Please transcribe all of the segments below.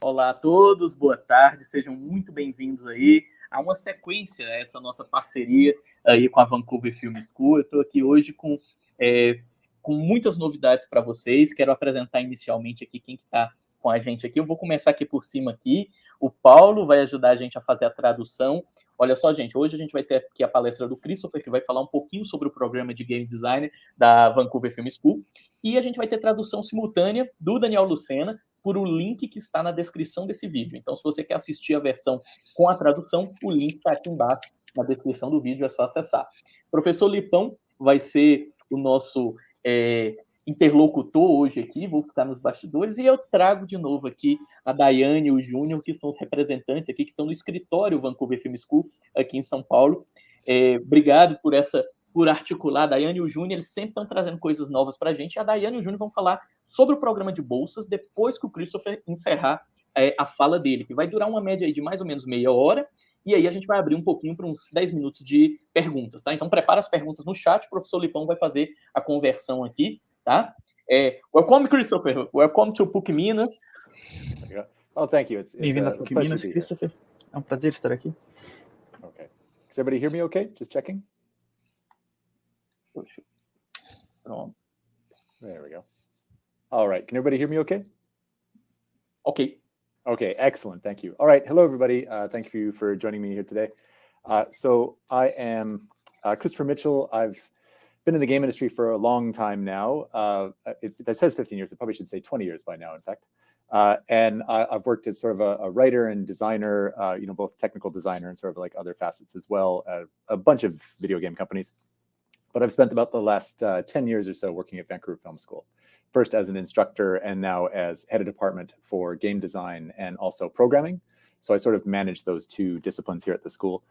Olá a todos, boa tarde, sejam muito bem-vindos aí a uma sequência, essa nossa parceria aí com a Vancouver Film School. Eu estou aqui hoje com muitas novidades para vocês. Quero apresentar inicialmente aqui quem que está com a gente aqui. Eu vou começar aqui por cima aqui. O Paulo vai ajudar a gente a fazer a tradução. Olha só, gente, hoje a gente vai ter aqui a palestra do Christopher, que vai falar um pouquinho sobre o programa de Game Design da Vancouver Film School. E a gente vai ter tradução simultânea do Daniel Lucena por o link que está na descrição desse vídeo. Então, se você quer assistir a versão com a tradução, o link está aqui embaixo na descrição do vídeo, é só acessar. O professor Lipão vai ser o nosso interlocutor hoje aqui, vou ficar nos bastidores, e eu trago de novo aqui a Daiane e o Júnior, que são os representantes aqui, que estão no escritório Vancouver Film School, aqui em São Paulo. Obrigado por articular. A Daiane e o Júnior, eles sempre estão trazendo coisas novas para a gente, e a Daiane e o Júnior vão falar sobre o programa de bolsas, depois que o Christopher encerrar a fala dele, que vai durar uma média aí de mais ou menos meia hora, e aí a gente vai abrir um pouquinho para uns 10 minutos de perguntas, tá? Então, prepara as perguntas no chat, o professor Lipão vai fazer a conversão aqui, tá? Welcome, Christopher. Welcome to PUC Minas. Oh, thank you. Bem-vindo a PUC Minas, Christopher. É um prazer estar aqui. Okay. Does everybody hear me okay? Just checking. Pronto. There we go. All right. Can everybody hear me okay? Okay. Okay, excellent. Thank you. All right. Hello, everybody. Thank you for joining me here today. So I am Christopher Mitchell. I've been in the game industry for a long time now. That says 15 years. It probably should say 20 years by now, in fact. And I've worked as sort of a writer and designer, both technical designer and sort of like other facets as well, a bunch of video game companies. But I've spent about the last 10 years or so working at Vancouver Film School, first as an instructor and now as head of department for game design and also programming. So I sort of manage those two disciplines here at the school.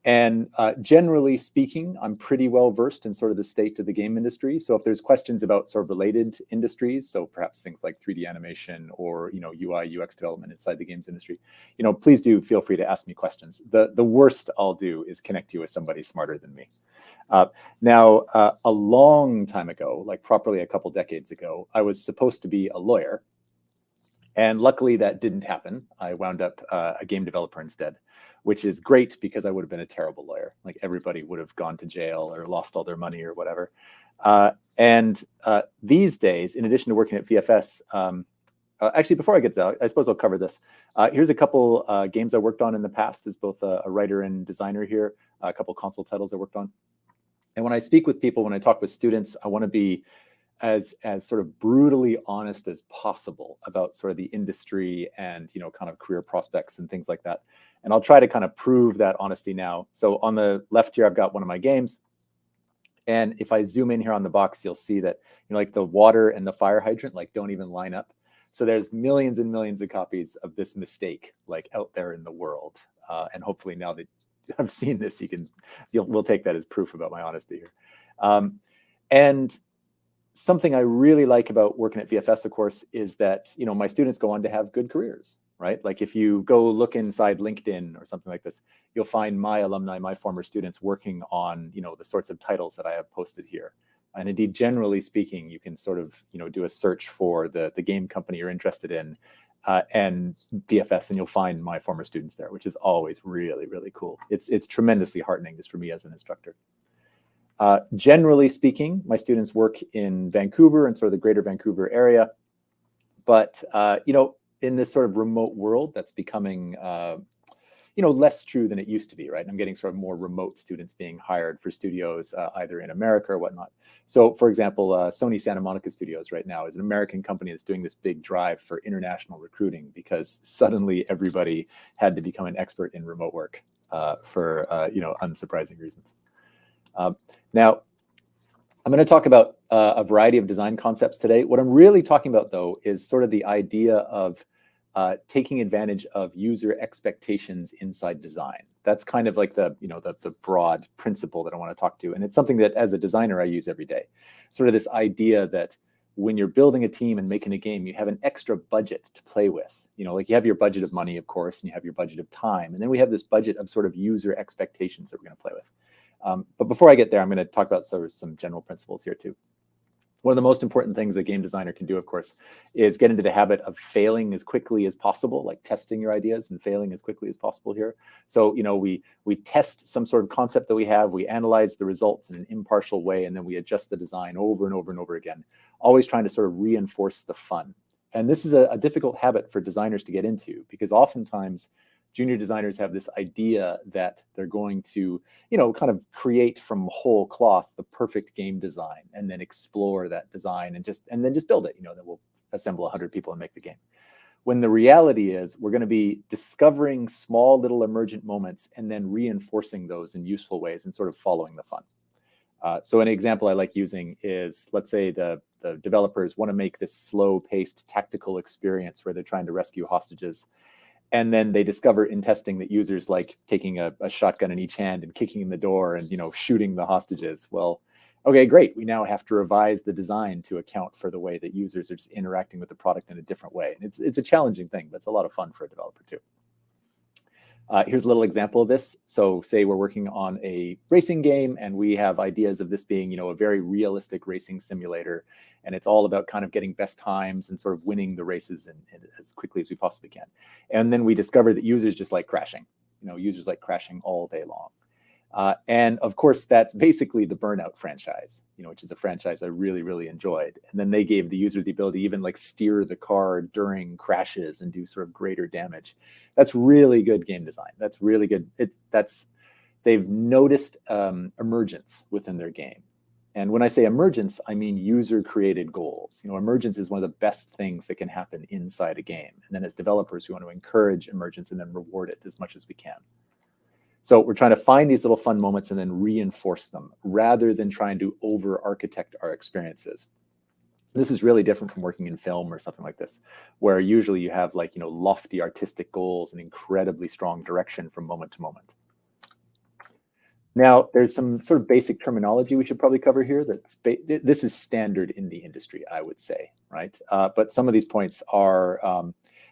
And generally speaking, I'm pretty well versed in sort of the state of the game industry. So if there's questions about sort of related industries, so perhaps things like 3D animation or UI UX development inside the games industry, please do feel free to ask me questions. The worst I'll do is connect you with somebody smarter than me. Now, a long time ago, like properly a couple decades ago, I was supposed to be a lawyer. And luckily that didn't happen. I wound up a game developer instead, which is great because I would have been a terrible lawyer. Like everybody would have gone to jail or lost all their money or whatever. And these days, in addition to working at VFS, actually, before I get there, I suppose I'll cover this. Here's a couple games I worked on in the past as both a writer and designer here, a couple console titles I worked on. And when I speak with people, when I talk with students, I want to be as sort of brutally honest as possible about sort of the industry and, kind of career prospects and things like that. And I'll try to kind of prove that honesty now. So on the left here, I've got one of my games. And if I zoom in here on the box, you'll see that, like the water and the fire hydrant, like don't even line up. So there's millions and millions of copies of this mistake, like out there in the world. And hopefully now that I've seen this, we'll take that as proof about my honesty here. And something I really like about working at VFS, of course, is that, my students go on to have good careers, right? Like if you go look inside LinkedIn or something like this, you'll find my alumni, my former students working on, the sorts of titles that I have posted here. And indeed, generally speaking, you can sort of, do a search for the game company you're interested in and VFS, and you'll find my former students there, which is always really, really cool. It's tremendously heartening just for me as an instructor. Generally speaking, my students work in Vancouver and sort of the greater Vancouver area. But, in this sort of remote world that's becoming, less true than it used to be, right? I'm getting sort of more remote students being hired for studios, either in America or whatnot. So, for example, Sony Santa Monica Studios right now is an American company that's doing this big drive for international recruiting because suddenly everybody had to become an expert in remote work for, unsurprising reasons. Now, I'm going to talk about a variety of design concepts today. What I'm really talking about, though, is sort of the idea of taking advantage of user expectations inside design. That's kind of like the broad principle that I want to talk to. And it's something that as a designer, I use every day. Sort of this idea that when you're building a team and making a game, you have an extra budget to play with. Like you have your budget of money, of course, and you have your budget of time. And then we have this budget of sort of user expectations that we're going to play with. But before I get there, I'm going to talk about sort of some general principles here too. One of the most important things a game designer can do, of course, is get into the habit of failing as quickly as possible, like testing your ideas and failing as quickly as possible here. So, we test some sort of concept that we have, we analyze the results in an impartial way, and then we adjust the design over and over and over again, always trying to sort of reinforce the fun. And this is a difficult habit for designers to get into, because oftentimes junior designers have this idea that they're going to, kind of create from whole cloth the perfect game design and then explore that design and then just build it, that we'll assemble 100 people and make the game. When the reality is we're going to be discovering small little emergent moments and then reinforcing those in useful ways and sort of following the fun. So an example I like using is, let's say the developers want to make this slow-paced tactical experience where they're trying to rescue hostages. And then they discover in testing that users like taking a shotgun in each hand and kicking in the door and, shooting the hostages. Well, okay, great. We now have to revise the design to account for the way that users are just interacting with the product in a different way. And it's a challenging thing, but it's a lot of fun for a developer too. Here's a little example of this. So say we're working on a racing game and we have ideas of this being, a very realistic racing simulator. And it's all about kind of getting best times and sort of winning the races and as quickly as we possibly can. And then we discover that users just like crashing. Users like crashing all day long. And of course, that's basically the Burnout franchise, which is a franchise I really, really enjoyed. And then they gave the user the ability to even like steer the car during crashes and do sort of greater damage. That's really good game design. That's really good. They've noticed emergence within their game. And when I say emergence, I mean user-created goals. Emergence is one of the best things that can happen inside a game. And then as developers, we want to encourage emergence and then reward it as much as we can. So we're trying to find these little fun moments and then reinforce them rather than trying to over-architect our experiences. This is really different from working in film or something like this, where usually you have lofty artistic goals and incredibly strong direction from moment to moment. Now, there's some sort of basic terminology we should probably cover here. This is standard in the industry, I would say, right? But some of these points are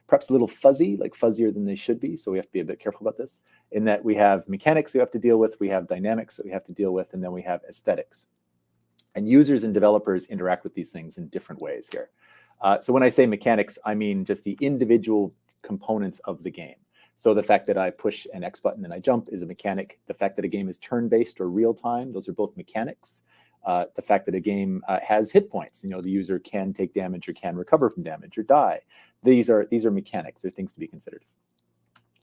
perhaps a little fuzzy, like fuzzier than they should be. So we have to be a bit careful about this, in that we have mechanics that we have to deal with, we have dynamics that we have to deal with, and then we have aesthetics. And users and developers interact with these things in different ways here. So when I say mechanics, I mean just the individual components of the game. So the fact that I push an X button and I jump is a mechanic. The fact that a game is turn-based or real-time, those are both mechanics. The fact that a game has hit points, the user can take damage or can recover from damage or die. These are mechanics. They're things to be considered.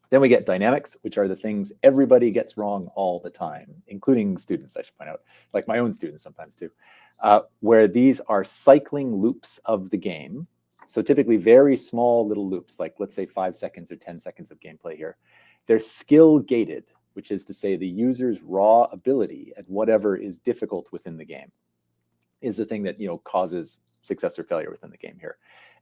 Then we get dynamics, which are the things everybody gets wrong all the time, including students, I should point out, like my own students sometimes too, where these are cycling loops of the game. So typically very small little loops, like let's say 5 seconds or 10 seconds of gameplay here. They're skill gated, which is to say the user's raw ability at whatever is difficult within the game is the thing that causes success or failure within the game here.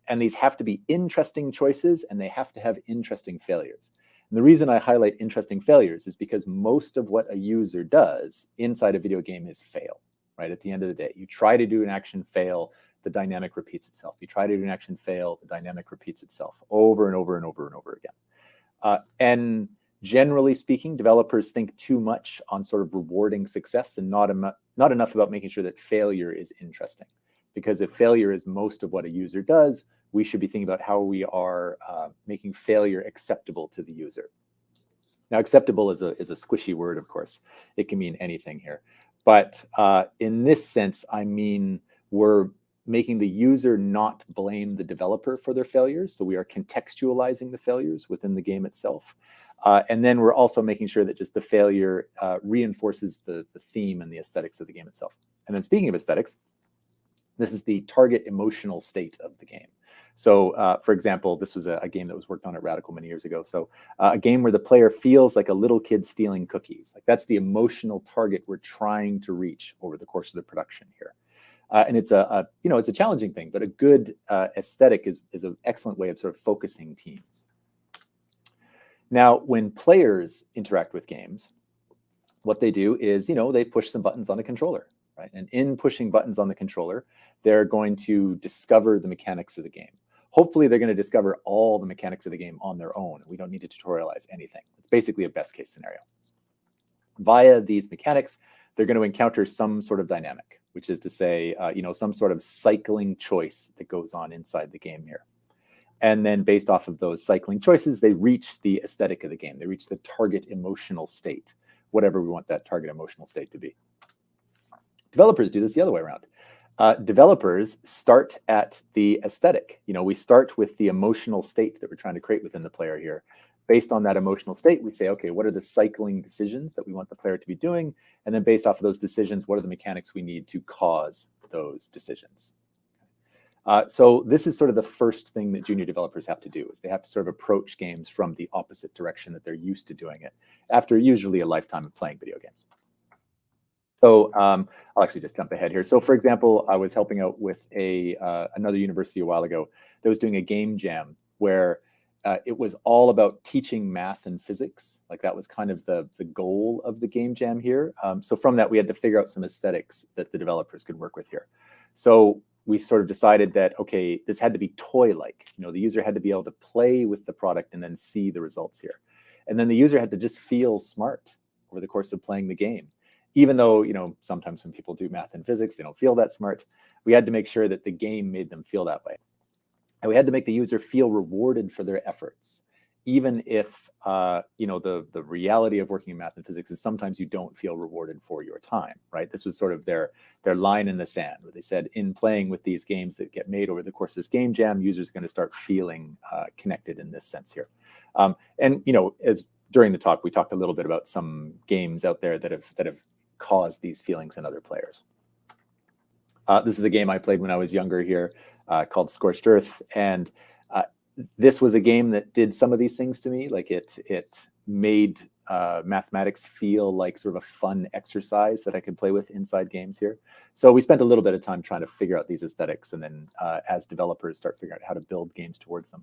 And these have to be interesting choices and they have to have interesting failures. And the reason I highlight interesting failures is because most of what a user does inside a video game is fail, right? At the end of the day, you try to do an action, fail, the dynamic repeats itself. You try to do an action, fail, the dynamic repeats itself over and over and over and over again. And generally speaking, developers think too much on sort of rewarding success and not enough about making sure that failure is interesting. Because if failure is most of what a user does, we should be thinking about how we are making failure acceptable to the user. Now, acceptable is a squishy word, of course. It can mean anything here. But in this sense, I mean, we're making the user not blame the developer for their failures. So we are contextualizing the failures within the game itself. And then we're also making sure that just the failure reinforces the theme and the aesthetics of the game itself. And then speaking of aesthetics, this is the target emotional state of the game. So for example, this was a game that was worked on at Radical many years ago. So a game where the player feels like a little kid stealing cookies. Like that's the emotional target we're trying to reach over the course of the production here. And it's it's a challenging thing, but a good aesthetic is an excellent way of sort of focusing teams. Now, when players interact with games, what they do is, they push some buttons on a controller, right? And in pushing buttons on the controller, they're going to discover the mechanics of the game. Hopefully, they're going to discover all the mechanics of the game on their own. We don't need to tutorialize anything. It's basically a best case scenario. Via these mechanics, they're going to encounter some sort of dynamic, which is to say, some sort of cycling choice that goes on inside the game here. And then based off of those cycling choices, they reach the aesthetic of the game. They reach the target emotional state, whatever we want that target emotional state to be. Developers do this the other way around. Developers start at the aesthetic. We start with the emotional state that we're trying to create within the player here. Based on that emotional state, we say, okay, what are the cycling decisions that we want the player to be doing? And then based off of those decisions, what are the mechanics we need to cause those decisions? So this is sort of the first thing that junior developers have to do, is they have to sort of approach games from the opposite direction that they're used to doing it, after usually a lifetime of playing video games. So I'll actually just jump ahead here. So for example, I was helping out with another university a while ago that was doing a game jam where it was all about teaching math and physics. Like that was kind of the goal of the game jam here. So from that, we had to figure out some aesthetics that the developers could work with here. So we sort of decided that, okay, this had to be toy-like. The user had to be able to play with the product and then see the results here. And then the user had to just feel smart over the course of playing the game. Even though, sometimes when people do math and physics, they don't feel that smart. We had to make sure that the game made them feel that way. And we had to make the user feel rewarded for their efforts, even if, the reality of working in math and physics is sometimes you don't feel rewarded for your time, right? This was sort of their line in the sand, where they said, in playing with these games that get made over the course of this game jam, users are going to start feeling connected in this sense here. As during the talk, we talked a little bit about some games out there that have caused these feelings in other players. This is a game I played when I was younger here called Scorched Earth. And this was a game that did some of these things to me. Like it made mathematics feel like sort of a fun exercise that I could play with inside games here. So we spent a little bit of time trying to figure out these aesthetics, and then as developers start figuring out how to build games towards them.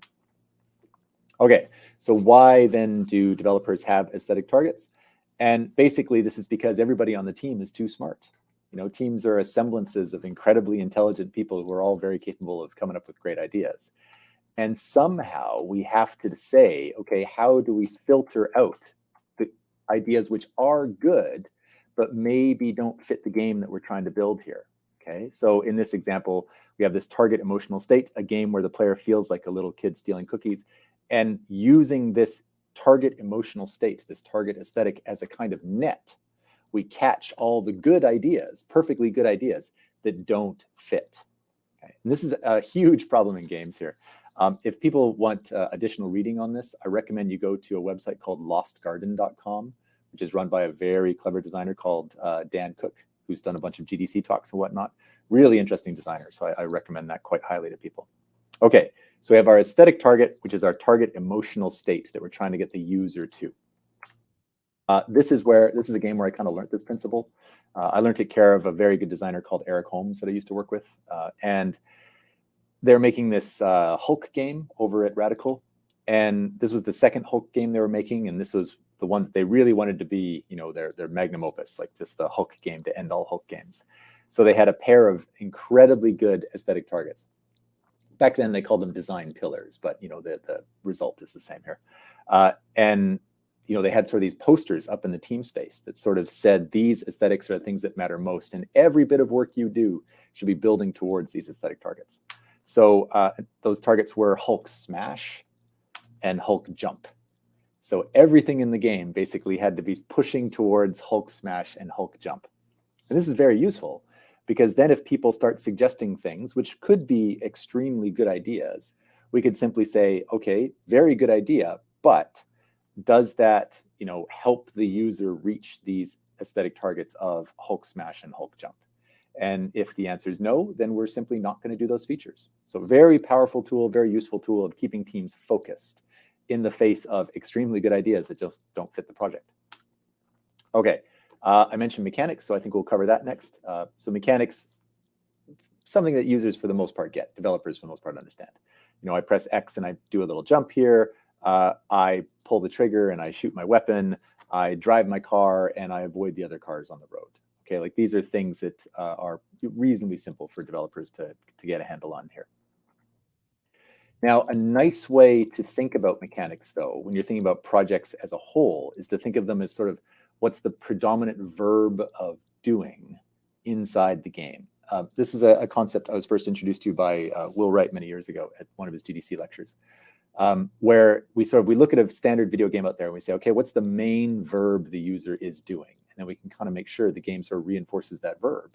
Okay, so why then do developers have aesthetic targets? And basically this is because everybody on the team is too smart. Teams are assemblances of incredibly intelligent people who are all very capable of coming up with great ideas. And somehow we have to say, okay, how do we filter out the ideas which are good, but maybe don't fit the game that we're trying to build here? Okay, so in this example, we have this target emotional state, a game where the player feels like a little kid stealing cookies, and using this target emotional state, this target aesthetic, as a kind of net, we catch all the good ideas, perfectly good ideas that don't fit. Okay, and this is a huge problem in games here. If people want additional reading on this, I recommend you go to a website called lostgarden.com, which is run by a very clever designer called Dan Cook, who's done a bunch of GDC talks and whatnot. Really interesting designer, so I recommend that quite highly to people. Okay, so we have our aesthetic target, which is our target emotional state that we're trying to get the user to. This is a game where I kind of learned this principle. I learned it care of a very good designer called Eric Holmes that I used to work with, and they're making this Hulk game over at Radical, and this was the second Hulk game they were making, and this was the one that they really wanted to be, their magnum opus, like just the Hulk game to end all Hulk games. So they had a pair of incredibly good aesthetic targets. Back then they called them design pillars, but the result is the same here. And they had sort of these posters up in the team space that sort of said these aesthetics are the things that matter most, and every bit of work you do should be building towards these aesthetic targets. So those targets were Hulk smash and Hulk jump. So everything in the game basically had to be pushing towards Hulk smash and Hulk jump. And this is very useful, because then if people start suggesting things, which could be extremely good ideas, we could simply say, okay, very good idea, but does that help the user reach these aesthetic targets of Hulk smash and Hulk jump? And if the answer is no, then we're simply not going to do those features. So very powerful tool, very useful tool of keeping teams focused in the face of extremely good ideas that just don't fit the project. Okay, I mentioned mechanics, so I think we'll cover that next. So mechanics, something that users for the most part get, developers for the most part understand. I press X and I do a little jump here. I pull the trigger and I shoot my weapon. I drive my car and I avoid the other cars on the road. Okay, like these are things that are reasonably simple for developers to get a handle on here. Now, a nice way to think about mechanics, though, when you're thinking about projects as a whole, is to think of them as sort of what's the predominant verb of doing inside the game. This is a concept I was first introduced to by Will Wright many years ago at one of his GDC lectures, where we look at a standard video game out there and we say, okay, what's the main verb the user is doing? And then we can kind of make sure the game sort of reinforces that verb.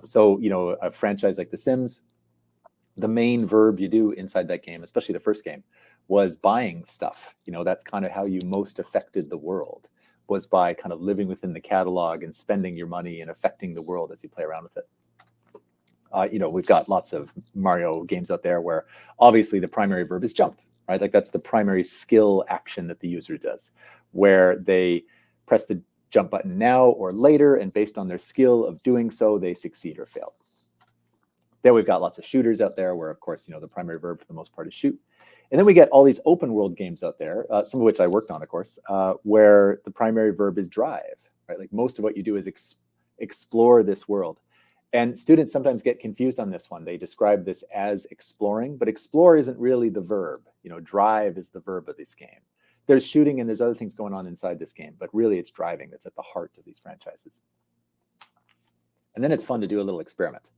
So, a franchise like The Sims, the main verb you do inside that game, especially the first game, was buying stuff. That's kind of how you most affected the world, was by kind of living within the catalog and spending your money and affecting the world as you play around with it. We've got lots of Mario games out there where obviously the primary verb is jump, right? Like that's the primary skill action that the user does, where they press the jump button now or later, and based on their skill of doing so, they succeed or fail. Then we've got lots of shooters out there where, of course, the primary verb for the most part is shoot. And then we get all these open world games out there, some of which I worked on, of course, where the primary verb is drive, right? Like most of what you do is explore this world. And students sometimes get confused on this one. They describe this as exploring, but explore isn't really the verb. Drive is the verb of this game. There's shooting and there's other things going on inside this game, but really it's driving that's at the heart of these franchises. And then it's fun to do a little experiment.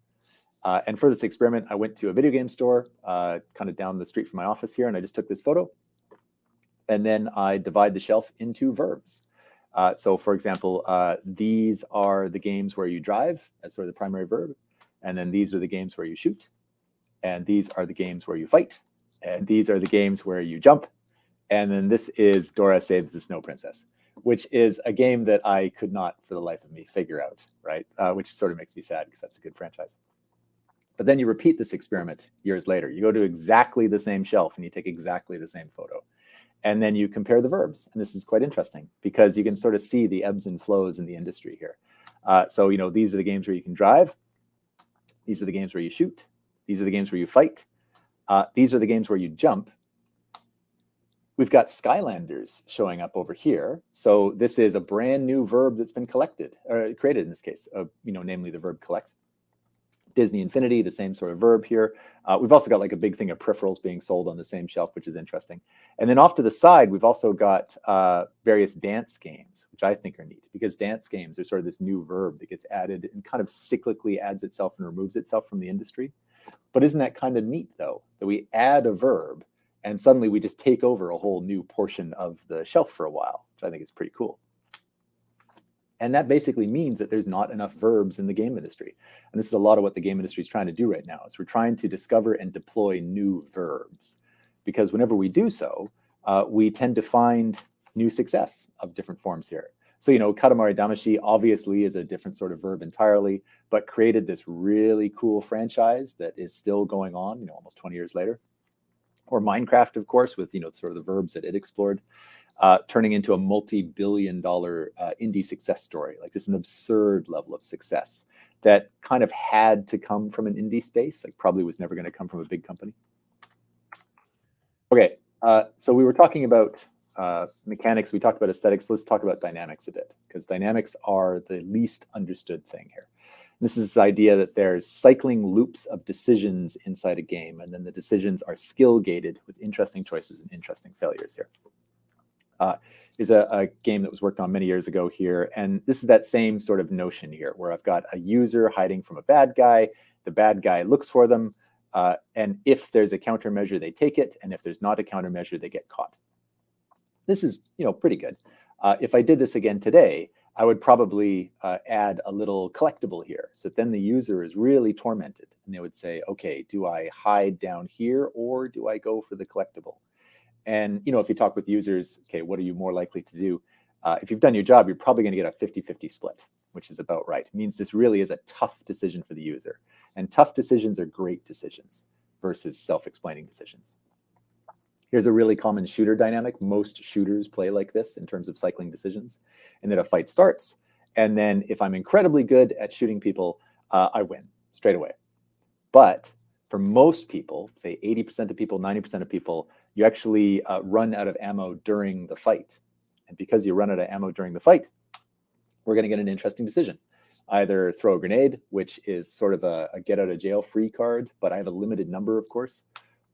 And for this experiment, I went to a video game store kind of down the street from my office here, and I just took this photo. And then I divide the shelf into verbs. So for example, these are the games where you drive as sort of the primary verb. And then these are the games where you shoot. And these are the games where you fight. And these are the games where you jump. And then this is Dora Saves the Snow Princess, which is a game that I could not for the life of me figure out, right? Which sort of makes me sad because that's a good franchise. But then you repeat this experiment years later. You go to exactly the same shelf and you take exactly the same photo. And then you compare the verbs. And this is quite interesting because you can sort of see the ebbs and flows in the industry here. So, these are the games where you can drive. These are the games where you shoot. These are the games where you fight. These are the games where you jump. We've got Skylanders showing up over here. So this is a brand new verb that's been created in this case, namely the verb collect. Disney Infinity, the same sort of verb here. We've also got like a big thing of peripherals being sold on the same shelf, which is interesting. And then off to the side, we've also got various dance games, which I think are neat because dance games are sort of this new verb that gets added and kind of cyclically adds itself and removes itself from the industry. But isn't that kind of neat, though, that we add a verb and suddenly we just take over a whole new portion of the shelf for a while, which I think is pretty cool. And that basically means that there's not enough verbs in the game industry. And this is a lot of what the game industry is trying to do right now, is we're trying to discover and deploy new verbs. Because whenever we do so, we tend to find new success of different forms here. So, Katamari Damacy obviously is a different sort of verb entirely, but created this really cool franchise that is still going on, almost 20 years later. Or Minecraft, of course, with, sort of the verbs that it explored. Turning into a multi-billion-dollar indie success story, like just an absurd level of success that kind of had to come from an indie space, like probably was never going to come from a big company. Okay, so we were talking about mechanics, we talked about aesthetics, let's talk about dynamics a bit, because dynamics are the least understood thing here. This is this idea that there's cycling loops of decisions inside a game, and then the decisions are skill-gated with interesting choices and interesting failures here. Is a game that was worked on many years ago here. And this is that same sort of notion here, where I've got a user hiding from a bad guy. The bad guy looks for them. And if there's a countermeasure, they take it. And if there's not a countermeasure, they get caught. This is, pretty good. If I did this again today, I would probably add a little collectible here. So then the user is really tormented. And they would say, okay, do I hide down here or do I go for the collectible? And, if you talk with users, okay, what are you more likely to do? If you've done your job, you're probably going to get a 50-50 split, which is about right. It means this really is a tough decision for the user. And tough decisions are great decisions versus self-explaining decisions. Here's a really common shooter dynamic. Most shooters play like this in terms of cycling decisions. And then a fight starts. And then if I'm incredibly good at shooting people, I win straight away. But for most people, say 80% of people, 90% of people, you actually run out of ammo during the fight. And because you run out of ammo during the fight, we're going to get an interesting decision. Either throw a grenade, which is sort of a get out of jail free card, but I have a limited number, of course.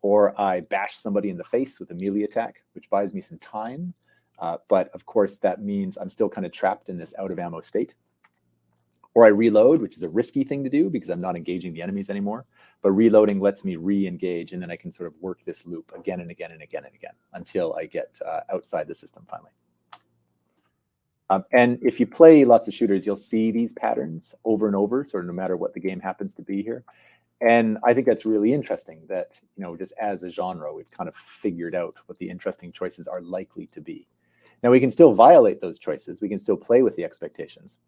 Or I bash somebody in the face with a melee attack, which buys me some time. But of course, that means I'm still kind of trapped in this out of ammo state. Or I reload, which is a risky thing to do because I'm not engaging the enemies anymore. But reloading lets me re-engage, and then I can sort of work this loop again and again and again and again until I get outside the system finally. And if you play lots of shooters, you'll see these patterns over and over, sort of no matter what the game happens to be here. And I think that's really interesting that, you know, just as a genre, we've kind of figured out what the interesting choices are likely to be. Now, we can still violate those choices. We can still play with the expectations.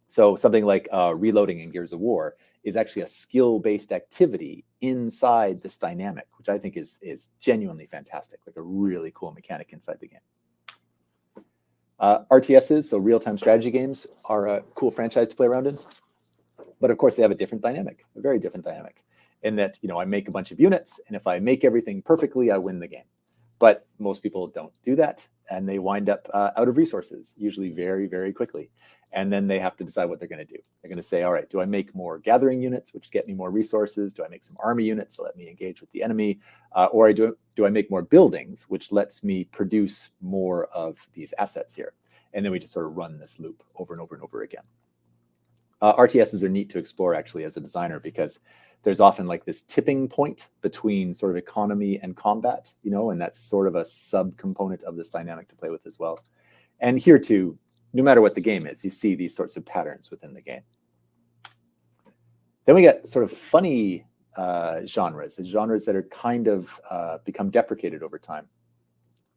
So something like reloading in Gears of War is actually a skill-based activity inside this dynamic, which I think is genuinely fantastic, like a really cool mechanic inside the game. RTSs, so real-time strategy games, are a cool franchise to play around in. But of course, they have a different dynamic, a very different dynamic, in that, you know, I make a bunch of units, and if I make everything perfectly, I win the game. But most people don't do that, and they wind up out of resources, usually very, very quickly. And then they have to decide what they're going to do. They're going to say, all right, do I make more gathering units, which get me more resources? Do I make some army units to let me engage with the enemy? Or do I make more buildings, which lets me produce more of these assets here? And then we just sort of run this loop over and over and over again. RTSs are neat to explore, actually, as a designer, because there's often like this tipping point between sort of economy and combat, you know, and that's sort of a subcomponent of this dynamic to play with as well. And here too, no matter what the game is, you see these sorts of patterns within the game. Then we get sort of funny genres that are kind of become deprecated over time.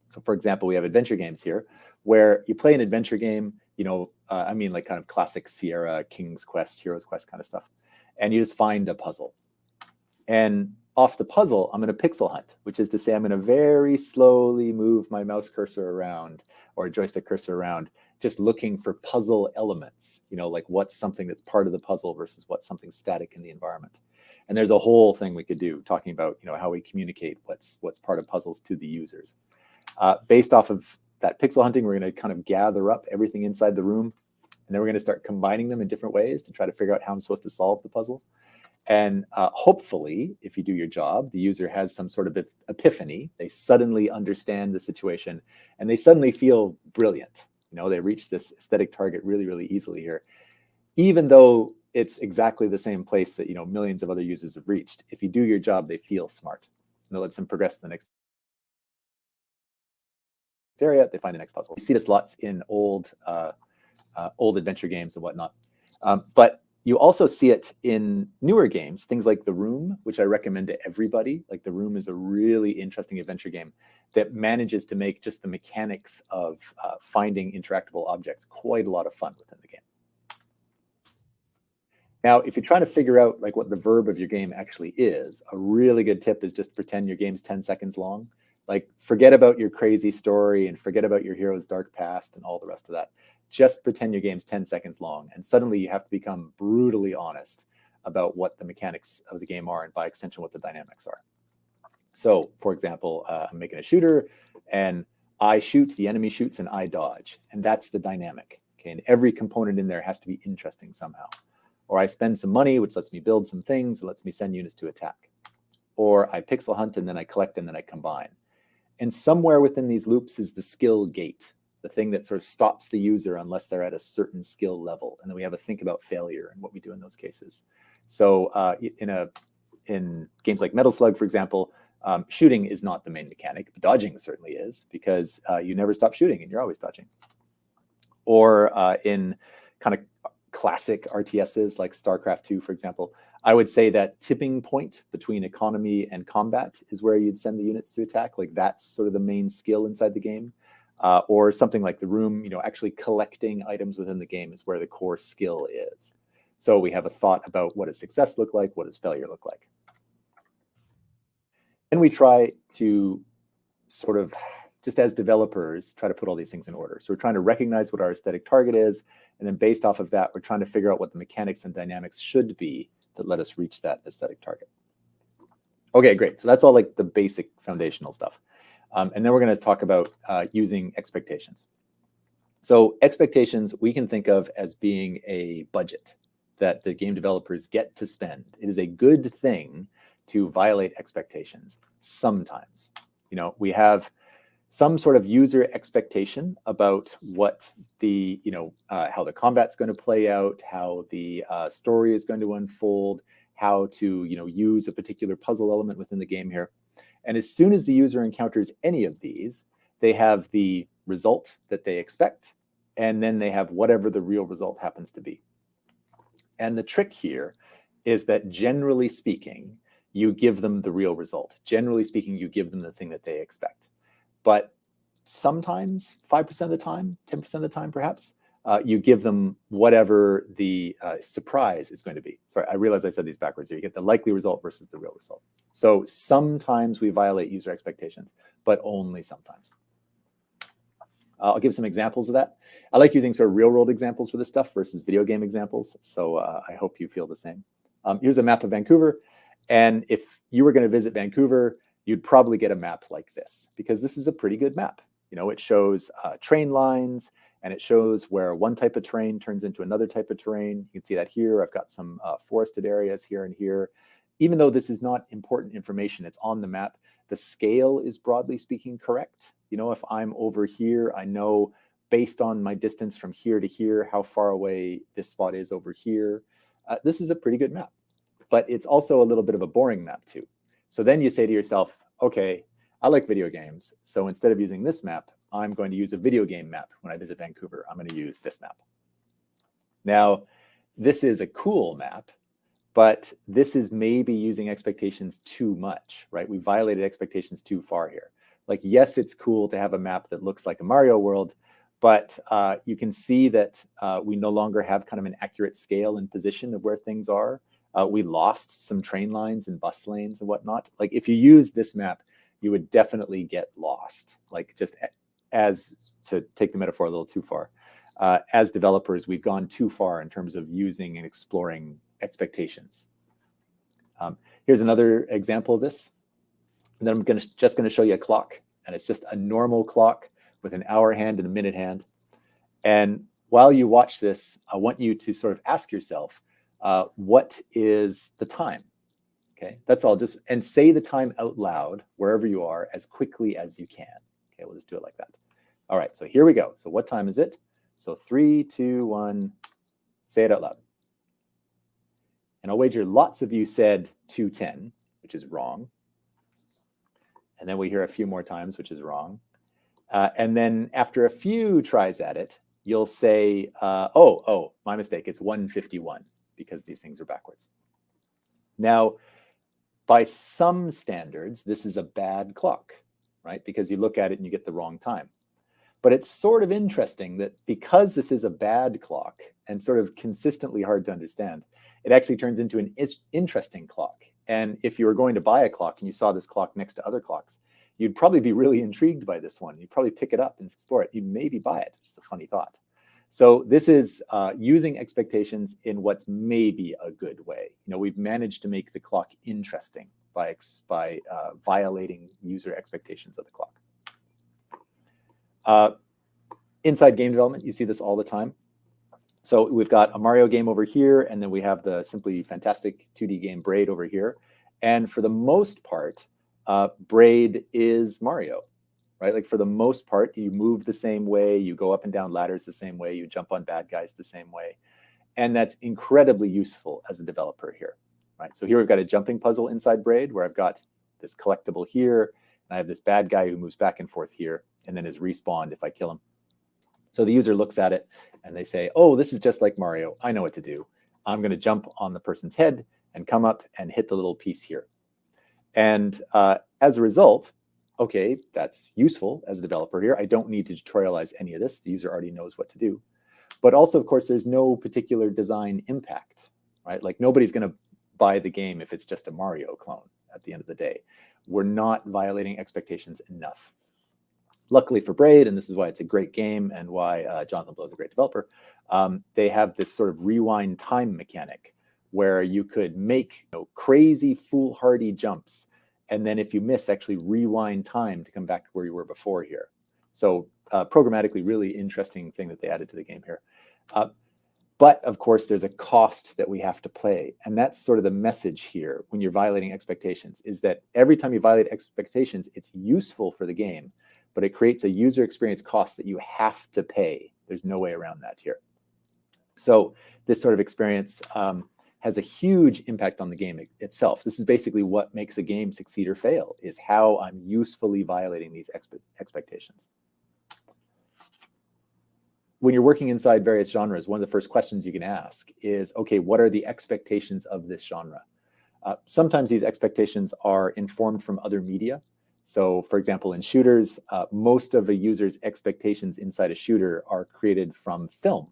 So for example, we have adventure games here, where you play an adventure game, you know, I mean like kind of classic Sierra, King's Quest, Hero's Quest kind of stuff. And you just find a puzzle. And off the puzzle, I'm going to pixel hunt, which is to say I'm going to very slowly move my mouse cursor around or joystick cursor around, just looking for puzzle elements, you know, like what's something that's part of the puzzle versus what's something static in the environment. And there's a whole thing we could do talking about, you know, how we communicate what's part of puzzles to the users. Based off of that pixel hunting, we're going to kind of gather up everything inside the room, and then we're going to start combining them in different ways to try to figure out how I'm supposed to solve the puzzle. And hopefully, if you do your job, the user has some sort of epiphany. They suddenly understand the situation, and they suddenly feel brilliant. You know, they reach this aesthetic target really, really easily here, even though it's exactly the same place that, you know, millions of other users have reached. If you do your job, they feel smart, and it lets them progress to the next area. They find the next puzzle. You see this lots in old adventure games and whatnot, but you also see it in newer games, things like The Room, which I recommend to everybody. Like The Room is a really interesting adventure game that manages to make just the mechanics of finding interactable objects quite a lot of fun within the game. Now, if you're trying to figure out like what the verb of your game actually is, a really good tip is just pretend your game's 10 seconds long. Like forget about your crazy story and forget about your hero's dark past and all the rest of that. Just pretend your game's 10 seconds long, and suddenly you have to become brutally honest about what the mechanics of the game are, and by extension, what the dynamics are. So, for example, I'm making a shooter, and I shoot, the enemy shoots, and I dodge, and that's the dynamic. Okay, and every component in there has to be interesting somehow. Or I spend some money, which lets me build some things, and lets me send units to attack. Or I pixel hunt, and then I collect, and then I combine. And somewhere within these loops is the skill gate, the thing that sort of stops the user unless they're at a certain skill level. And then we have to think about failure and what we do in those cases. So in games like Metal Slug, for example, shooting is not the main mechanic, but dodging certainly is, because you never stop shooting and you're always dodging. Or in kind of classic RTSs like StarCraft 2, for example, I would say that tipping point between economy and combat is where you'd send the units to attack. Like that's sort of the main skill inside the game. Or something like The Room, you know, actually collecting items within the game is where the core skill is. So we have a thought about what does success look like, what does failure look like. And we try to sort of, just as developers, try to put all these things in order. So we're trying to recognize what our aesthetic target is, and then based off of that, we're trying to figure out what the mechanics and dynamics should be that let us reach that aesthetic target. Okay, great. So that's all like the basic foundational stuff. And then we're going to talk about using expectations. So expectations we can think of as being a budget that the game developers get to spend. It is a good thing to violate expectations sometimes. You know, we have some sort of user expectation about what the, how the combat's going to play out, how the story is going to unfold, how to, use a particular puzzle element within the game here. And as soon as the user encounters any of these, they have the result that they expect, and then they have whatever the real result happens to be. And the trick here is that generally speaking, you give them the real result. Generally speaking, you give them the thing that they expect. But sometimes, 5% of the time, 10% of the time perhaps, you give them whatever the surprise is going to be. Sorry, I realize I said these backwards here. You get the likely result versus the real result. So sometimes we violate user expectations, but only sometimes. I'll give some examples of that. I like using sort of real world examples for this stuff versus video game examples. So I hope you feel the same. Here's a map of Vancouver. And if you were going to visit Vancouver, you'd probably get a map like this, because this is a pretty good map. It shows train lines, and it shows where one type of terrain turns into another type of terrain. You can see that here. I've got some forested areas here and here. Even though this is not important information, it's on the map. The scale is broadly speaking correct. If I'm over here, I know based on my distance from here to here, how far away this spot is over here. This is a pretty good map, but it's also a little bit of a boring map too. So then you say to yourself, okay, I like video games. So instead of using this map, I'm going to use a video game map when I visit Vancouver. I'm going to use this map. Now, this is a cool map, but this is maybe using expectations too much, right? We violated expectations too far here. Like, yes, it's cool to have a map that looks like a Mario world, but you can see that we no longer have kind of an accurate scale and position of where things are. We lost some train lines and bus lanes and whatnot. Like, if you use this map, you would definitely get lost. Like, just as, to take the metaphor a little too far, as developers, we've gone too far in terms of using and exploring expectations. Here's another example of this. And then I'm just going to show you a clock. And it's just a normal clock with an hour hand and a minute hand. And while you watch this, I want you to sort of ask yourself, what is the time? Okay, that's all. Just, and say the time out loud wherever you are as quickly as you can. Okay, we'll just do it like that. All right, so here we go. So what time is it? So 3, 2, 1, say it out loud. And I'll wager lots of you said 2:10, which is wrong. And then we hear a few more times, which is wrong. And then after a few tries at it, you'll say, oh, my mistake, it's 1:51, because these things are backwards. Now, by some standards, this is a bad clock, right? Because you look at it and you get the wrong time. But it's sort of interesting that because this is a bad clock and sort of consistently hard to understand, it actually turns into an interesting clock. And if you were going to buy a clock and you saw this clock next to other clocks, you'd probably be really intrigued by this one. You'd probably pick it up and explore it. You'd maybe buy it. Just a funny thought. So this is using expectations in what's maybe a good way. We've managed to make the clock interesting by violating user expectations of the clock. Inside game development, you see this all the time. So we've got a Mario game over here, and then we have the simply fantastic 2D game Braid over here. And for the most part, Braid is Mario, right? Like, for the most part, you move the same way, you go up and down ladders the same way, you jump on bad guys the same way. And that's incredibly useful as a developer here, right? So here we've got a jumping puzzle inside Braid where I've got this collectible here, and I have this bad guy who moves back and forth here, and then is respawned if I kill him. So the user looks at it and they say, oh, this is just like Mario. I know what to do. I'm going to jump on the person's head and come up and hit the little piece here. And as a result, okay, that's useful as a developer here. I don't need to tutorialize any of this. The user already knows what to do. But also, of course, there's no particular design impact, right? Like, nobody's going to buy the game if it's just a Mario clone at the end of the day. We're not violating expectations enough. Luckily for Braid, and this is why it's a great game and why Jonathan Blow is a great developer, they have this sort of rewind time mechanic where you could make crazy foolhardy jumps, and then if you miss, actually rewind time to come back to where you were before here. So programmatically, really interesting thing that they added to the game here. But of course, there's a cost that we have to pay. And that's sort of the message here when you're violating expectations, is that every time you violate expectations, it's useful for the game, but it creates a user experience cost that you have to pay. There's no way around that here. So this sort of experience has a huge impact on the game itself. This is basically what makes a game succeed or fail, is how I'm usefully violating these expectations. When you're working inside various genres, one of the first questions you can ask is, okay, what are the expectations of this genre? Sometimes these expectations are informed from other media. So for example, in shooters, most of a user's expectations inside a shooter are created from film.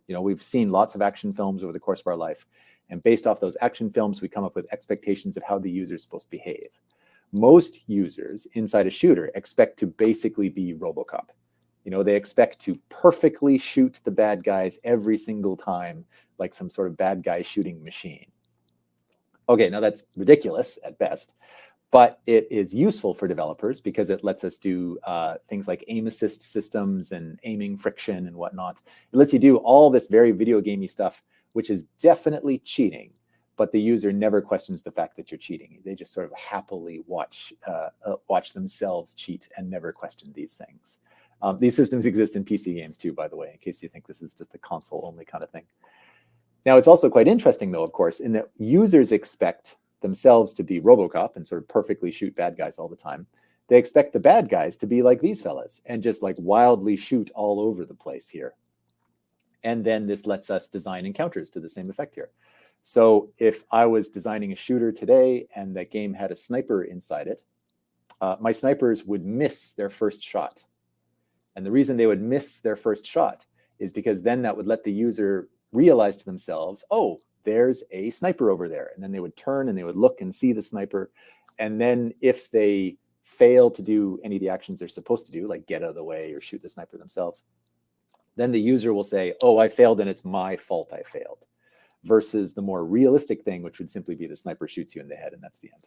You know, we've seen lots of action films over the course of our life. And based off those action films, we come up with expectations of how the user is supposed to behave. Most users inside a shooter expect to basically be RoboCop. You know, they expect to perfectly shoot the bad guys every single time, like some sort of bad guy shooting machine. Okay, now that's ridiculous at best, but it is useful for developers because it lets us do things like aim assist systems and aiming friction and whatnot. It lets you do all this very video gamey stuff, which is definitely cheating, but the user never questions the fact that you're cheating. They just sort of happily watch themselves cheat and never question these things. These systems exist in PC games too, by the way, in case you think this is just a console-only kind of thing. Now, it's also quite interesting, though, of course, in that users expect themselves to be RoboCop and sort of perfectly shoot bad guys all the time. They expect the bad guys to be like these fellas and just like wildly shoot all over the place here. And then this lets us design encounters to the same effect here. So if I was designing a shooter today and that game had a sniper inside it, my snipers would miss their first shot. And the reason they would miss their first shot is because then that would let the user realize to themselves, oh, there's a sniper over there. And then they would turn and they would look and see the sniper. And then if they fail to do any of the actions they're supposed to do, like get out of the way or shoot the sniper themselves, then the user will say, oh, I failed and it's my fault I failed. Versus the more realistic thing, which would simply be the sniper shoots you in the head and that's the end.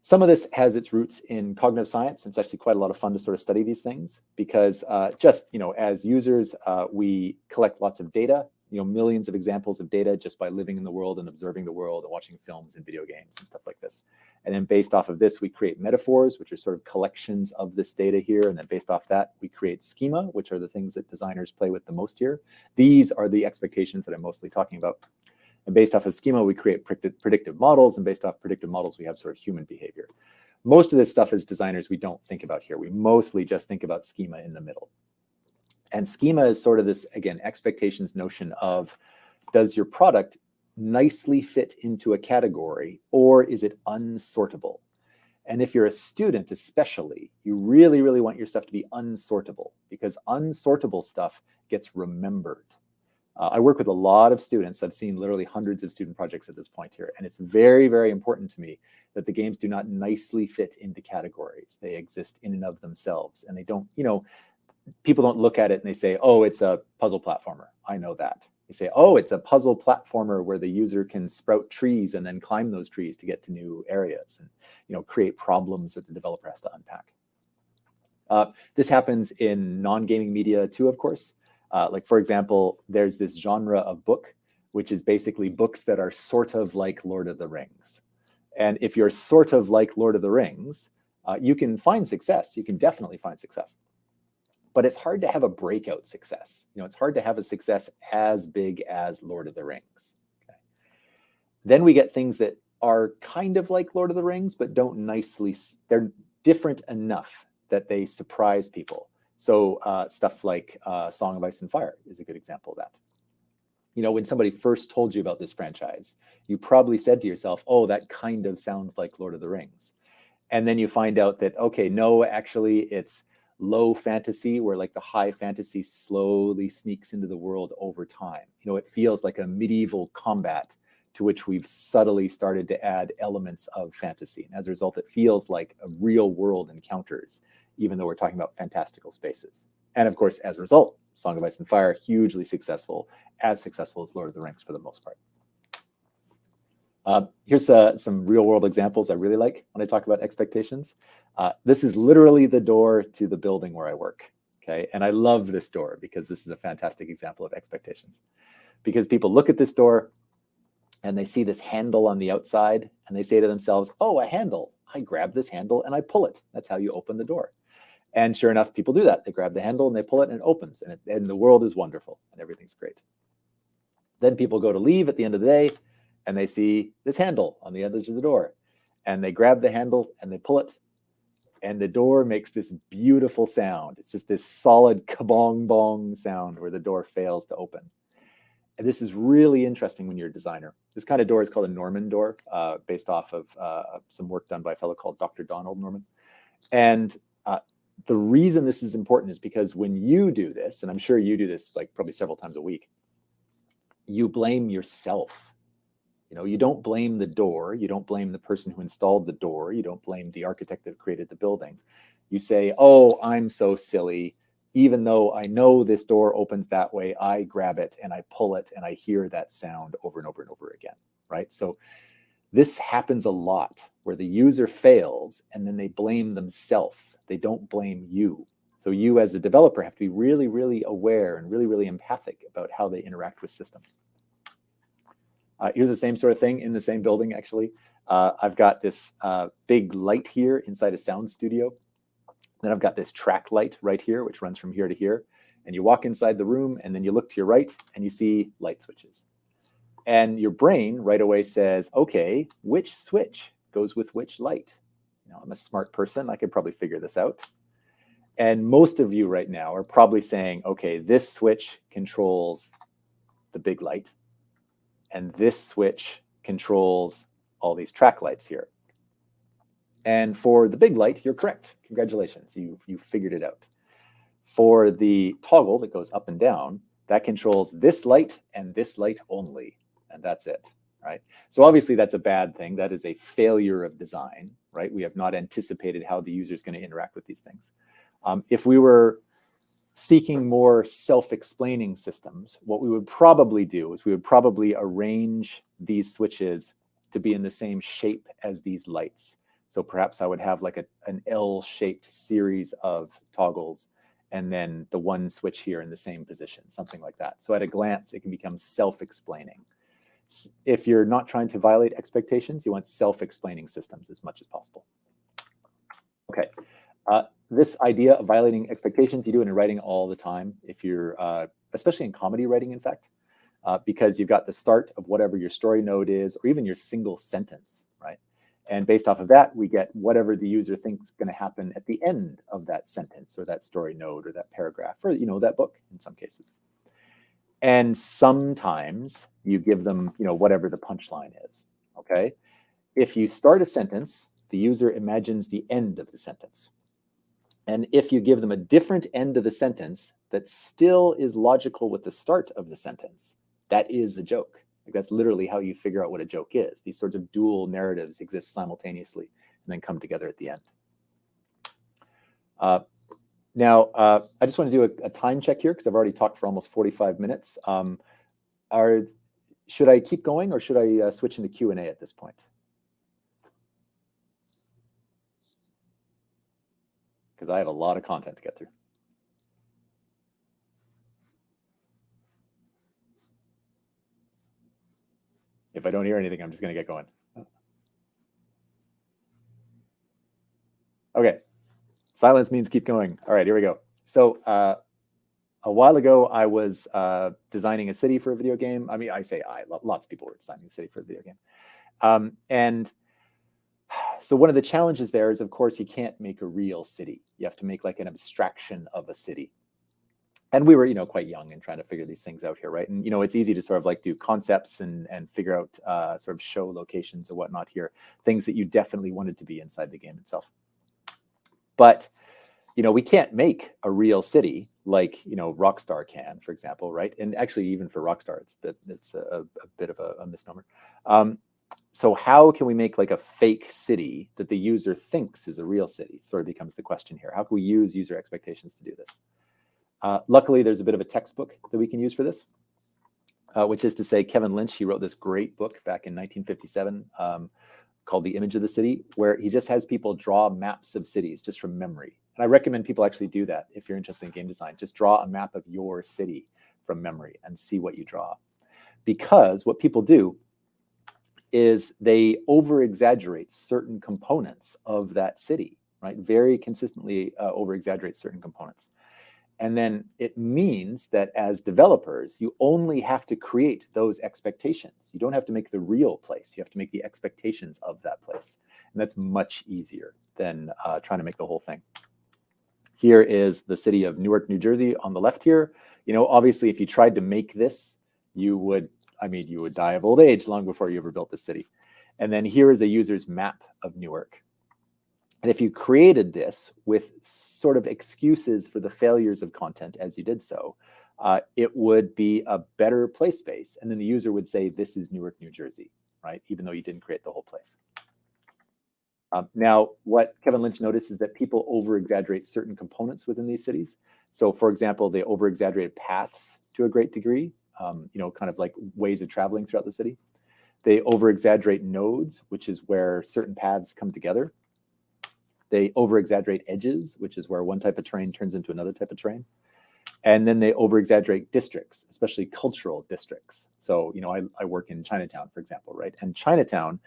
Some of this has its roots in cognitive science, and it's actually quite a lot of fun to sort of study these things because just, you know, as users, we collect lots of data, you know, millions of examples of data just by living in the world and observing the world and watching films and video games and stuff like this. And then based off of this, we create metaphors, which are sort of collections of this data here. And then based off that, we create schema, which are the things that designers play with the most here. These are the expectations that I'm mostly talking about. And based off of schema, we create predictive models. And based off predictive models, we have sort of human behavior. Most of this stuff as designers, we don't think about here. We mostly just think about schema in the middle. And schema is sort of this, again, expectations notion of, does your product nicely fit into a category or is it unsortable? And if you're a student especially, you really, really want your stuff to be unsortable because unsortable stuff gets remembered. I work with a lot of students. I've seen literally hundreds of student projects at this point here. And it's very, very important to me that the games do not nicely fit into categories. They exist in and of themselves. And they don't, you know, people don't look at it and they say, oh, it's a puzzle platformer. I know that. They say, oh, it's a puzzle platformer where the user can sprout trees and then climb those trees to get to new areas and, you know, create problems that the developer has to unpack. This happens in non-gaming media too, of course. Like, for example, there's this genre of book, which is basically books that are sort of like Lord of the Rings. And if you're sort of like Lord of the Rings, you can find success. You can definitely find success. But it's hard to have a breakout success. You know, it's hard to have a success as big as Lord of the Rings. Okay. Then we get things that are kind of like Lord of the Rings, but don't nicely, they're different enough that they surprise people. So stuff like Song of Ice and Fire is a good example of that. You know, when somebody first told you about this franchise, you probably said to yourself, oh, that kind of sounds like Lord of the Rings. And then you find out that, okay, no, actually it's low fantasy where like the high fantasy slowly sneaks into the world over time. You know, it feels like a medieval combat to which we've subtly started to add elements of fantasy. And as a result, it feels like a real world encounters, even though we're talking about fantastical spaces. And of course, as a result, Song of Ice and Fire, hugely successful as Lord of the Rings for the most part. Here's some real world examples I really like when I talk about expectations. This is literally the door to the building where I work, okay? And I love this door because this is a fantastic example of expectations. Because people look at this door and they see this handle on the outside and they say to themselves, oh, a handle. I grab this handle and I pull it. That's how you open the door. And sure enough, people do that. They grab the handle and they pull it and it opens, and the world is wonderful and everything's great. Then people go to leave at the end of the day and they see this handle on the other edge of the door, and they grab the handle and they pull it, and the door makes this beautiful sound. It's just this solid kabong bong sound where the door fails to open. And this is really interesting when you're a designer. This kind of door is called a Norman door, based off of some work done by a fellow called Dr. Donald Norman. And the reason this is important is because when you do this, and I'm sure you do this like probably several times a week, you blame yourself. You don't blame the door. You don't blame the person who installed the door. You don't blame the architect that created the building. You say, oh, I'm so silly. Even though I know this door opens that way, I grab it and I pull it and I hear that sound over and over and over again, right? So this happens a lot where the user fails and then they blame themselves. They don't blame you. So you as a developer have to be really, really aware and really, really empathic about how they interact with systems. Here's the same sort of thing in the same building, actually. I've got this big light here inside a sound studio. Then I've got this track light right here, which runs from here to here. And you walk inside the room and then you look to your right and you see light switches. And your brain right away says, okay, which switch goes with which light? I'm a smart person. I could probably figure this out. And most of you right now are probably saying, okay, this switch controls the big light, and this switch controls all these track lights here. And for the big light, you're correct. Congratulations, you figured it out. For the toggle that goes up and down, that controls this light and this light only, and that's it, right? So obviously that's a bad thing. That is a failure of design, right? We have not anticipated how the user is going to interact with these things. If we were seeking more self-explaining systems, what we would probably do is we would probably arrange these switches to be in the same shape as these lights. So perhaps I would have like an L-shaped series of toggles and then the one switch here in the same position, something like that. So at a glance, it can become self-explaining. If you're not trying to violate expectations, you want self-explaining systems as much as possible. Okay. This idea of violating expectations, you do it in writing all the time, if you're, especially in comedy writing, in fact, because you've got the start of whatever your story node is, or even your single sentence, right? And based off of that, we get whatever the user thinks is going to happen at the end of that sentence or that story node or that paragraph or, that book in some cases. And sometimes you give them, whatever the punchline is, okay? If you start a sentence, the user imagines the end of the sentence. And if you give them a different end of the sentence that still is logical with the start of the sentence, that is a joke. Like that's literally how you figure out what a joke is. These sorts of dual narratives exist simultaneously and then come together at the end. Now, I just want to do a time check here because I've already talked for almost 45 minutes. Should I keep going or should I switch into Q&A at this point? Because I have a lot of content to get through. If I don't hear anything, I'm just going to get going. Okay. Silence means keep going. All right, here we go. So a while ago, I was designing a city for a video game. I mean, I say lots of people were designing a city for a video game. And so one of the challenges there is, of course, you can't make a real city. You have to make like an abstraction of a city. And we were, quite young and trying to figure these things out here, right? And, it's easy to sort of like do concepts and figure out sort of show locations or whatnot here, things that you definitely wanted to be inside the game itself. But, we can't make a real city like, Rockstar can, for example, right? And actually, even for Rockstar, it's a bit of a misnomer. So how can we make like a fake city that the user thinks is a real city? Sort of becomes the question here. How can we use user expectations to do this? Luckily, there's a bit of a textbook that we can use for this, which is to say Kevin Lynch, he wrote this great book back in 1957 called The Image of the City, where he just has people draw maps of cities just from memory. And I recommend people actually do that if you're interested in game design. Just draw a map of your city from memory and see what you draw. Because what people do is they over-exaggerate certain components of that city, right? Very consistently over-exaggerate certain components. And then it means that as developers, you only have to create those expectations. You don't have to make the real place. You have to make the expectations of that place. And that's much easier than trying to make the whole thing. Here is the city of Newark, New Jersey on the left here. You know, obviously, if you tried to make this, you would die of old age long before you ever built the city. And then here is a user's map of Newark. And if you created this with sort of excuses for the failures of content as you did so, it would be a better play space. And then the user would say, this is Newark, New Jersey, right? Even though you didn't create the whole place. Now, what Kevin Lynch noticed is that people over-exaggerate certain components within these cities. So for example, they over-exaggerate paths to a great degree, you know, kind of like ways of traveling throughout the city. They over-exaggerate nodes, which is where certain paths come together. They over-exaggerate edges, which is where one type of terrain turns into another type of terrain. And then they over-exaggerate districts, especially cultural districts. So, you know, I work in Chinatown, for example, right? And Chinatown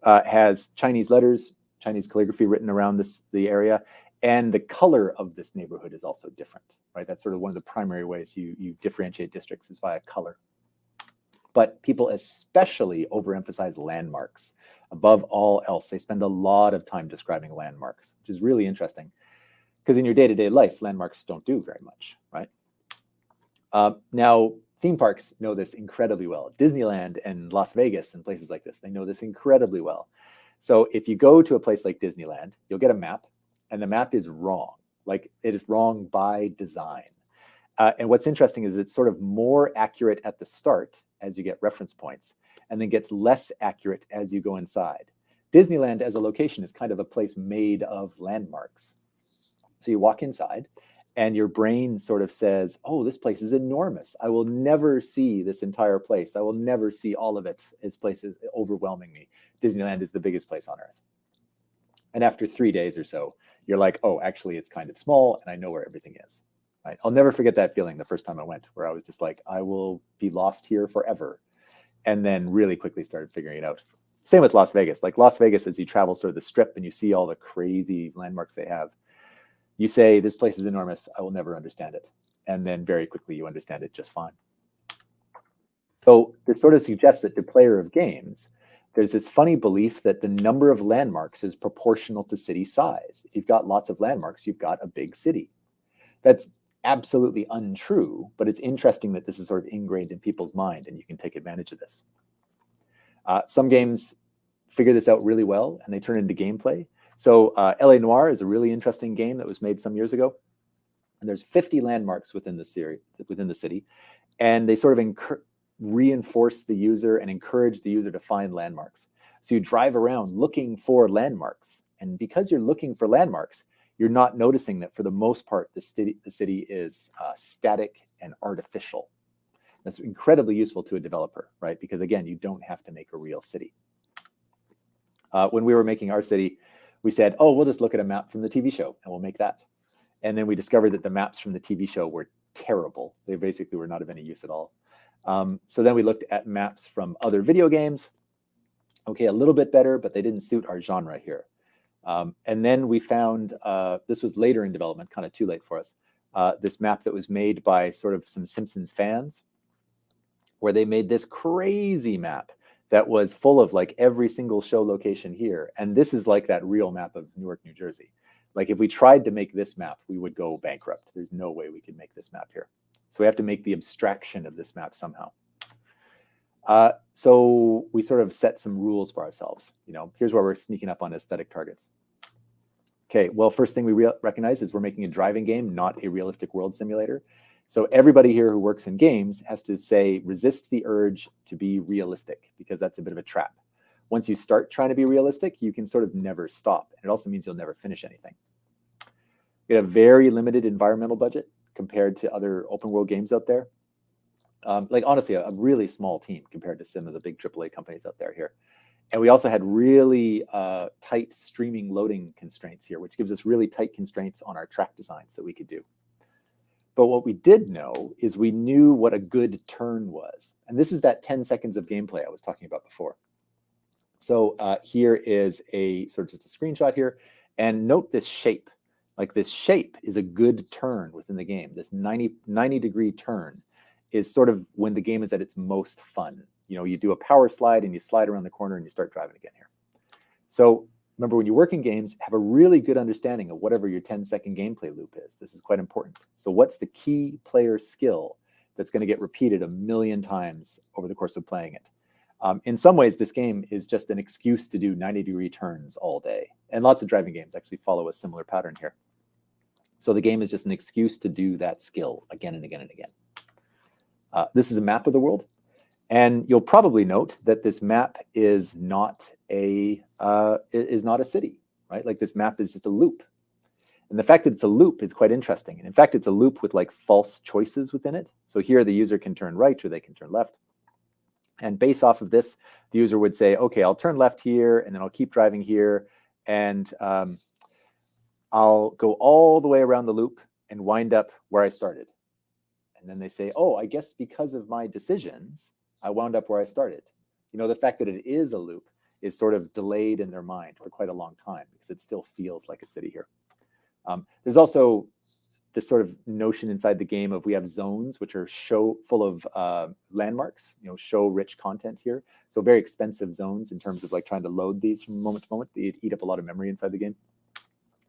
has Chinese letters, Chinese calligraphy written around the area. And the color of this neighborhood is also different, right? That's sort of one of the primary ways you differentiate districts is via color. But people especially overemphasize landmarks. Above all else, they spend a lot of time describing landmarks, which is really interesting. Because in your day-to-day life, landmarks don't do very much, right? Now, theme parks know this incredibly well. Disneyland and Las Vegas and places like this, they know this incredibly well. So if you go to a place like Disneyland, you'll get a map, and the map is wrong. Like, it is wrong by design. And what's interesting is it's sort of more accurate at the start as you get reference points, and then gets less accurate as you go inside. Disneyland as a location is kind of a place made of landmarks. So you walk inside, and your brain sort of says, oh, this place is enormous. I will never see this entire place. I will never see all of it. This place is overwhelming me. Disneyland is the biggest place on earth. And after 3 days or so, you're like, oh, actually, it's kind of small, and I know where everything is. Right? I'll never forget that feeling the first time I went, where I was just like, I will be lost here forever. And then really quickly started figuring it out. Same with Las Vegas. Like Las Vegas, as you travel sort of the strip and you see all the crazy landmarks they have, you say, this place is enormous. I will never understand it. And then very quickly you understand it just fine. So this sort of suggests that to player of games, there's this funny belief that the number of landmarks is proportional to city size. If you've got lots of landmarks, you've got a big city. That's absolutely untrue, but it's interesting that this is sort of ingrained in people's mind, and you can take advantage of this. Some games figure this out really well, and they turn into gameplay. So LA Noire is a really interesting game that was made some years ago, and there's 50 landmarks within the city, and they sort of reinforce the user and encourage the user to find landmarks. So you drive around looking for landmarks, and because you're looking for landmarks, you're not noticing that for the most part, the city is static and artificial. That's incredibly useful to a developer, right? Because again, you don't have to make a real city. When we were making our city, we said, oh, we'll just look at a map from the TV show and we'll make that. And then we discovered that the maps from the TV show were terrible. They basically were not of any use at all. So then we looked at maps from other video games. Okay, a little bit better, but they didn't suit our genre here. And then we found, this was later in development, kind of too late for us, this map that was made by sort of some Simpsons fans, where they made this crazy map that was full of like every single show location here. And this is like that real map of Newark, New Jersey. Like if we tried to make this map, we would go bankrupt. There's no way we could make this map here. So we have to make the abstraction of this map somehow. So we sort of set some rules for ourselves. You know, here's where we're sneaking up on aesthetic targets. Okay, well, first thing we recognize is we're making a driving game, not a realistic world simulator. So everybody here who works in games has to say, resist the urge to be realistic, because that's a bit of a trap. Once you start trying to be realistic, you can sort of never stop. And it also means you'll never finish anything. We have a very limited environmental budget compared to other open world games out there. Like honestly, a really small team compared to some of the big AAA companies out there here. And we also had really tight streaming loading constraints here, which gives us really tight constraints on our track designs that we could do. But what we did know is we knew what a good turn was. And this is that 10 seconds of gameplay I was talking about before. So here is a sort of just a screenshot here, and note this shape. Like this shape is a good turn within the game. This 90-degree turn is sort of when the game is at its most fun. You know, you do a power slide and you slide around the corner and you start driving again here. So remember, when you work in games, have a really good understanding of whatever your 10-second gameplay loop is. This is quite important. So what's the key player skill that's going to get repeated 1,000,000 times over the course of playing it? In some ways, this game is just an excuse to do 90-degree turns all day. And lots of driving games actually follow a similar pattern here. So the game is just an excuse to do that skill again and again and again. This is a map of the world. And you'll probably note that this map is not a city, right? Like this map is just a loop. And the fact that it's a loop is quite interesting. And in fact, it's a loop with like false choices within it. So here the user can turn right or they can turn left. And based off of this, the user would say, okay, I'll turn left here and then I'll keep driving here. And I'll go all the way around the loop and wind up where I started. And then they say, oh, I guess because of my decisions, I wound up where I started. You know, the fact that it is a loop is sort of delayed in their mind for quite a long time because it still feels like a city here. There's also this sort of notion inside the game of we have zones which are full of landmarks, you know, show rich content here. So very expensive zones in terms of like trying to load these from moment to moment. They eat up a lot of memory inside the game.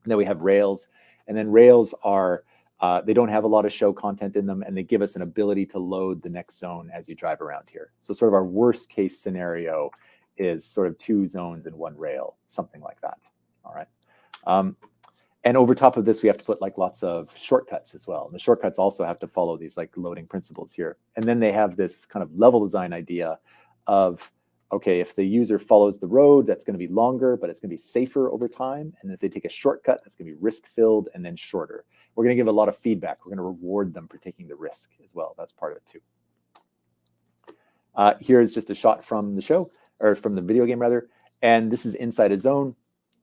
And then we have rails, and then rails are they don't have a lot of show content in them, and they give us an ability to load the next zone as you drive around here. So sort of our worst case scenario is sort of 2 zones and 1 rail, something like that. All right. And over top of this, we have to put like lots of shortcuts as well. And the shortcuts also have to follow these like loading principles here. And then they have this kind of level design idea of, okay, if the user follows the road, that's going to be longer, but it's going to be safer over time. And if they take a shortcut, that's going to be risk-filled and then shorter. We're going to give a lot of feedback. We're going to reward them for taking the risk as well. That's part of it too. Here's just a shot from the show, or from the video game rather. And this is inside a zone.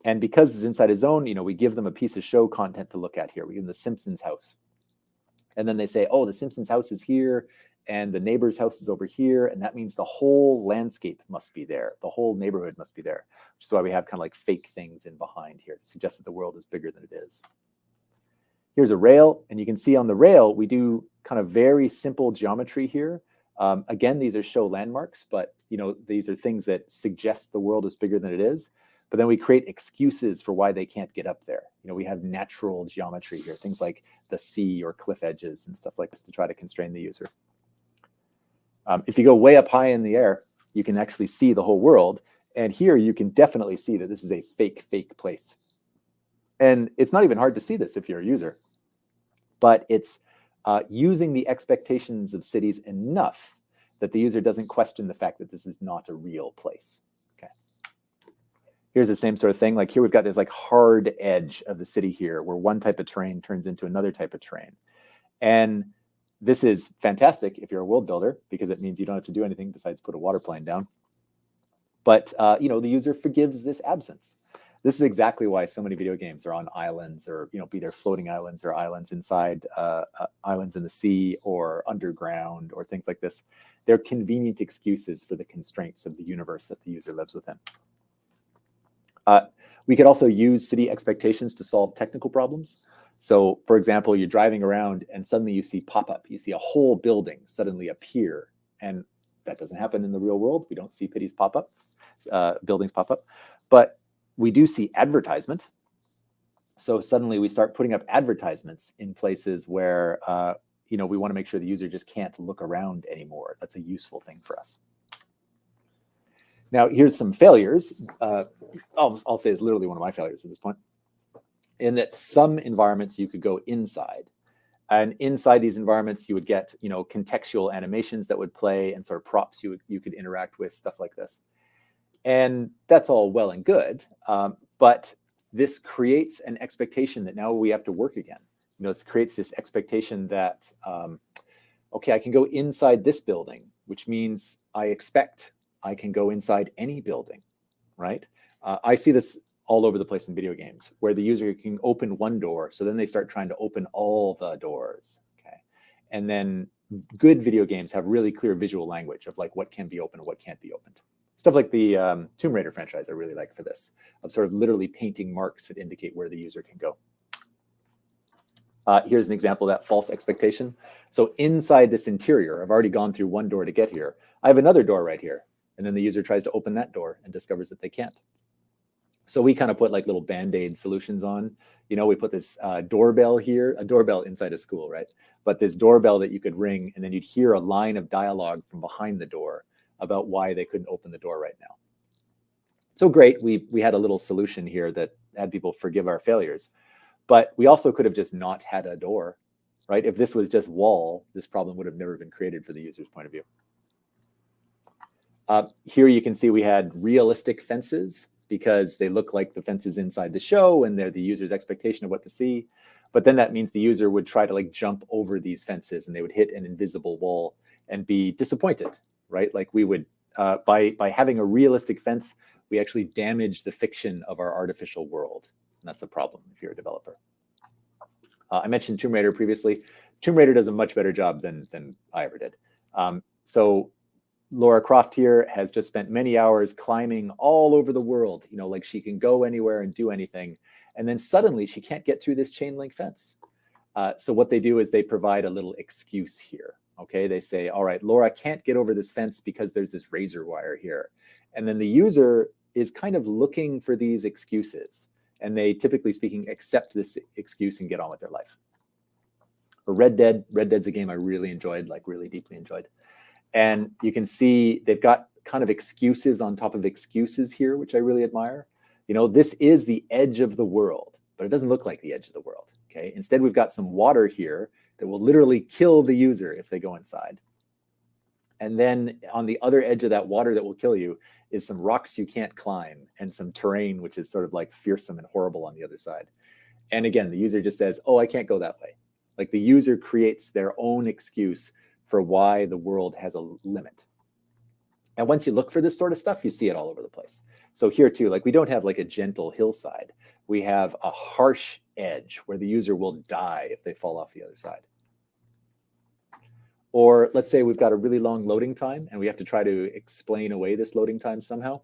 And because it's inside a zone, you know, we give them a piece of show content to look at here. We give them the Simpsons house. And then they say, oh, the Simpsons house is here, and the neighbor's house is over here. And that means the whole landscape must be there. The whole neighborhood must be there, which is why we have kind of like fake things in behind here to suggest that the world is bigger than it is. Here's a rail, and you can see on the rail, we do kind of very simple geometry here. Again, these are show landmarks, but you know, these are things that suggest the world is bigger than it is. But then we create excuses for why they can't get up there. You know, we have natural geometry here, things like the sea or cliff edges and stuff like this to try to constrain the user. If you go way up high in the air, you can actually see the whole world. And here you can definitely see that this is a fake place. And it's not even hard to see this if you're a user, but it's using the expectations of cities enough that the user doesn't question the fact that this is not a real place. Here's the same sort of thing. Like here we've got this like hard edge of the city here where one type of terrain turns into another type of terrain. And this is fantastic if you're a world builder because it means you don't have to do anything besides put a water plane down. But you know, the user forgives this absence. This is exactly why so many video games are on islands, or you know, be there floating islands or islands inside islands in the sea or underground or things like this. They're convenient excuses for the constraints of the universe that the user lives within. We could also use city expectations to solve technical problems. So for example, you're driving around and suddenly you see pop-up. You see a whole building suddenly appear. And that doesn't happen in the real world. We don't see buildings pop up. But we do see advertisement. So suddenly we start putting up advertisements in places where you know, we want to make sure the user just can't look around anymore. That's a useful thing for us. Now, here's some failures. I'll say it's literally one of my failures at this point, in that some environments you could go inside. And inside these environments, you would get, you know, contextual animations that would play and sort of props you could interact with, stuff like this. And that's all well and good. But this creates an expectation that now we have to work again. You know, this creates this expectation that, okay, I can go inside this building, which means I expect I can go inside any building, right? I see this all over the place in video games where the user can open one door. So then they start trying to open all the doors, okay? And then good video games have really clear visual language of like what can be opened and what can't be opened. Stuff like the Tomb Raider franchise I really like for this, of sort of literally painting marks that indicate where the user can go. Here's an example of that false expectation. So inside this interior, I've already gone through one door to get here. I have another door right here. And then the user tries to open that door and discovers that they can't. So we kind of put like little Band-Aid solutions on. You know, we put this doorbell here, a doorbell inside a school, right? But this doorbell that you could ring, and then you'd hear a line of dialogue from behind the door about why they couldn't open the door right now. So great, we had a little solution here that had people forgive our failures. But we also could have just not had a door, right? If this was just wall, this problem would have never been created for the user's point of view. Here you can see we had realistic fences because they look like the fences inside the show and they're the user's expectation of what to see. But then that means the user would try to like jump over these fences and they would hit an invisible wall and be disappointed, right? Like we would, by having a realistic fence, we actually damage the fiction of our artificial world. And that's a problem if you're a developer. I mentioned Tomb Raider previously. Tomb Raider does a much better job than I ever did. So Laura Croft here has just spent many hours climbing all over the world, you know, like she can go anywhere and do anything. And then suddenly she can't get through this chain link fence. So what they do is they provide a little excuse here. Okay, they say, all right, Laura can't get over this fence because there's this razor wire here. And then the user is kind of looking for these excuses. And they, typically speaking, accept this excuse and get on with their life. For Red Dead's a game I really enjoyed, like really deeply enjoyed. And you can see they've got kind of excuses on top of excuses here, which I really admire. You know, this is the edge of the world, but it doesn't look like the edge of the world. Okay, instead we've got some water here that will literally kill the user if they go inside. And then on the other edge of that water that will kill you is some rocks you can't climb and some terrain which is sort of like fearsome and horrible on the other side. And again, the user just says, oh, I can't go that way. Like the user creates their own excuse for why the world has a limit. And once you look for this sort of stuff, you see it all over the place. So here too, like we don't have like a gentle hillside. We have a harsh edge where the user will die if they fall off the other side. Or let's say we've got a really long loading time and we have to try to explain away this loading time somehow.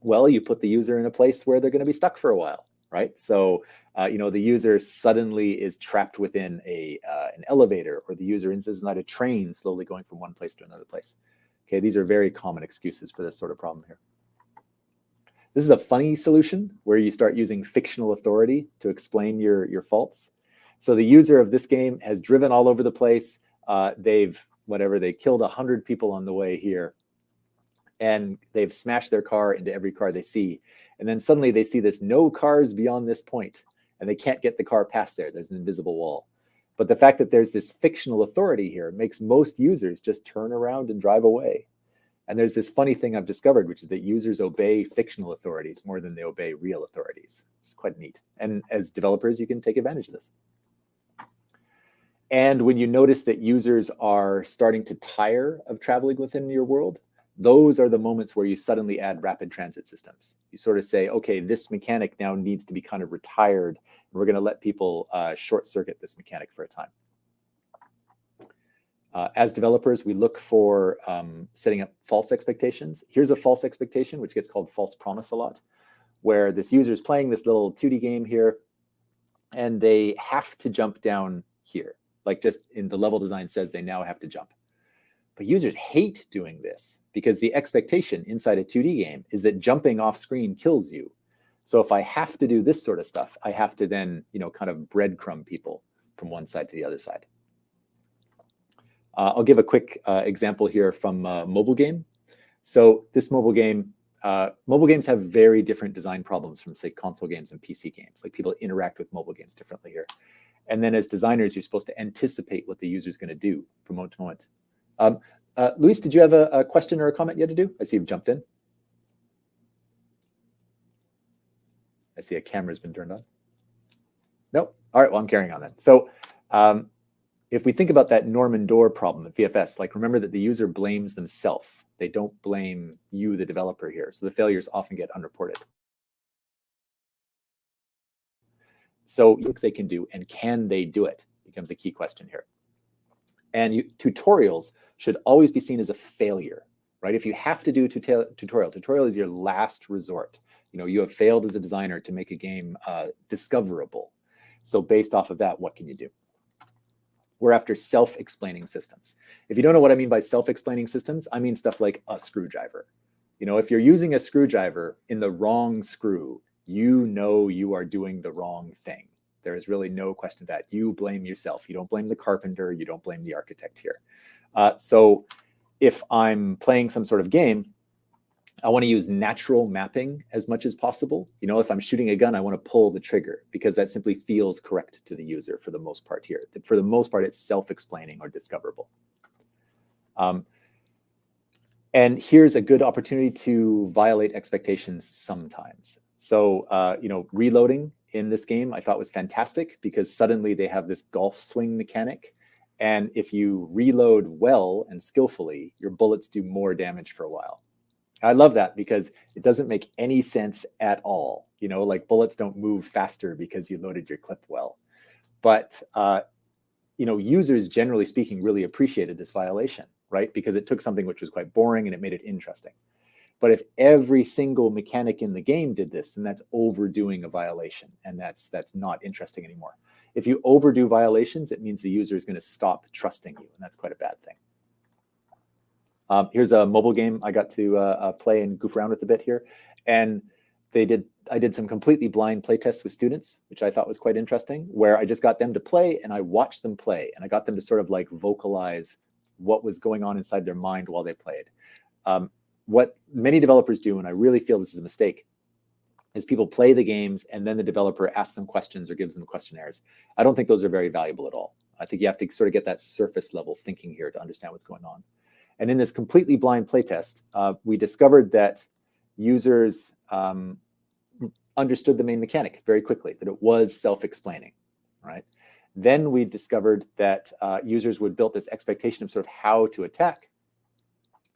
Well, you put the user in a place where they're going to be stuck for a while, right? So, you know, the user suddenly is trapped within an elevator, or the user is inside a train slowly going from one place to another place. Okay, these are very common excuses for this sort of problem here. This is a funny solution where you start using fictional authority to explain your faults. So the user of this game has driven all over the place. They killed 100 people on the way here, and they've smashed their car into every car they see. And then suddenly they see this no cars beyond this point, and they can't get the car past there. There's an invisible wall. But the fact that there's this fictional authority here makes most users just turn around and drive away. And there's this funny thing I've discovered, which is that users obey fictional authorities more than they obey real authorities. It's quite neat. And as developers, you can take advantage of this. And when you notice that users are starting to tire of traveling within your world, those are the moments where you suddenly add rapid transit systems. You sort of say, okay, this mechanic now needs to be kind of retired. And we're going to let people short circuit this mechanic for a time. As developers, we look for setting up false expectations. Here's a false expectation, which gets called false promise a lot, where this user is playing this little 2D game here, and they have to jump down here. Like just in the level design says they now have to jump. But users hate doing this because the expectation inside a 2D game is that jumping off screen kills you. So if I have to do this sort of stuff, I have to then, you know, kind of breadcrumb people from one side to the other side. I'll give a quick example here from a mobile game. So this mobile games have very different design problems from, say, console games and PC games. Like people interact with mobile games differently here. And then as designers, you're supposed to anticipate what the user is going to do from moment to moment. Luis, did you have a question or a comment you had to do? I see you've jumped in. I see a camera's been turned on. Nope. All right, well, I'm carrying on then. So if we think about that Norman Door problem at VFS, like remember that the user blames themselves. They don't blame you, the developer here. So the failures often get unreported. So what they can do, and can they do it, becomes a key question here. And tutorials should always be seen as a failure, right? If you have to do tutorial is your last resort. You have failed as a designer to make a game discoverable. So based off of that, what can you do? We're after self-explaining systems. If you don't know what I mean by self-explaining systems, I mean stuff like a screwdriver. If you're using a screwdriver in the wrong screw, you are doing the wrong thing. There is really no question of that. You blame yourself. You don't blame the carpenter. You don't blame the architect here. So if I'm playing some sort of game, I want to use natural mapping as much as possible. If I'm shooting a gun, I want to pull the trigger because that simply feels correct to the user for the most part here. For the most part, it's self-explaining or discoverable. And here's a good opportunity to violate expectations sometimes. So, reloading in this game I thought was fantastic because suddenly they have this golf swing mechanic. And if you reload well and skillfully, your bullets do more damage for a while. I love that because it doesn't make any sense at all. Like bullets don't move faster because you loaded your clip well. But, users, generally speaking, really appreciated this violation, right? Because it took something which was quite boring and it made it interesting. But if every single mechanic in the game did this, then that's overdoing a violation. And that's not interesting anymore. If you overdo violations, it means the user is going to stop trusting you. And that's quite a bad thing. Here's a mobile game I got to play and goof around with a bit here. And I did some completely blind play tests with students, which I thought was quite interesting, where I just got them to play and I watched them play. And I got them to sort of like vocalize what was going on inside their mind while they played. What many developers do, and I really feel this is a mistake, is people play the games and then the developer asks them questions or gives them questionnaires. I don't think those are very valuable at all. I think you have to sort of get that surface level thinking here to understand what's going on. And in this completely blind playtest, we discovered that users understood the main mechanic very quickly, that it was self-explaining, right? Then we discovered that users would build this expectation of sort of how to attack,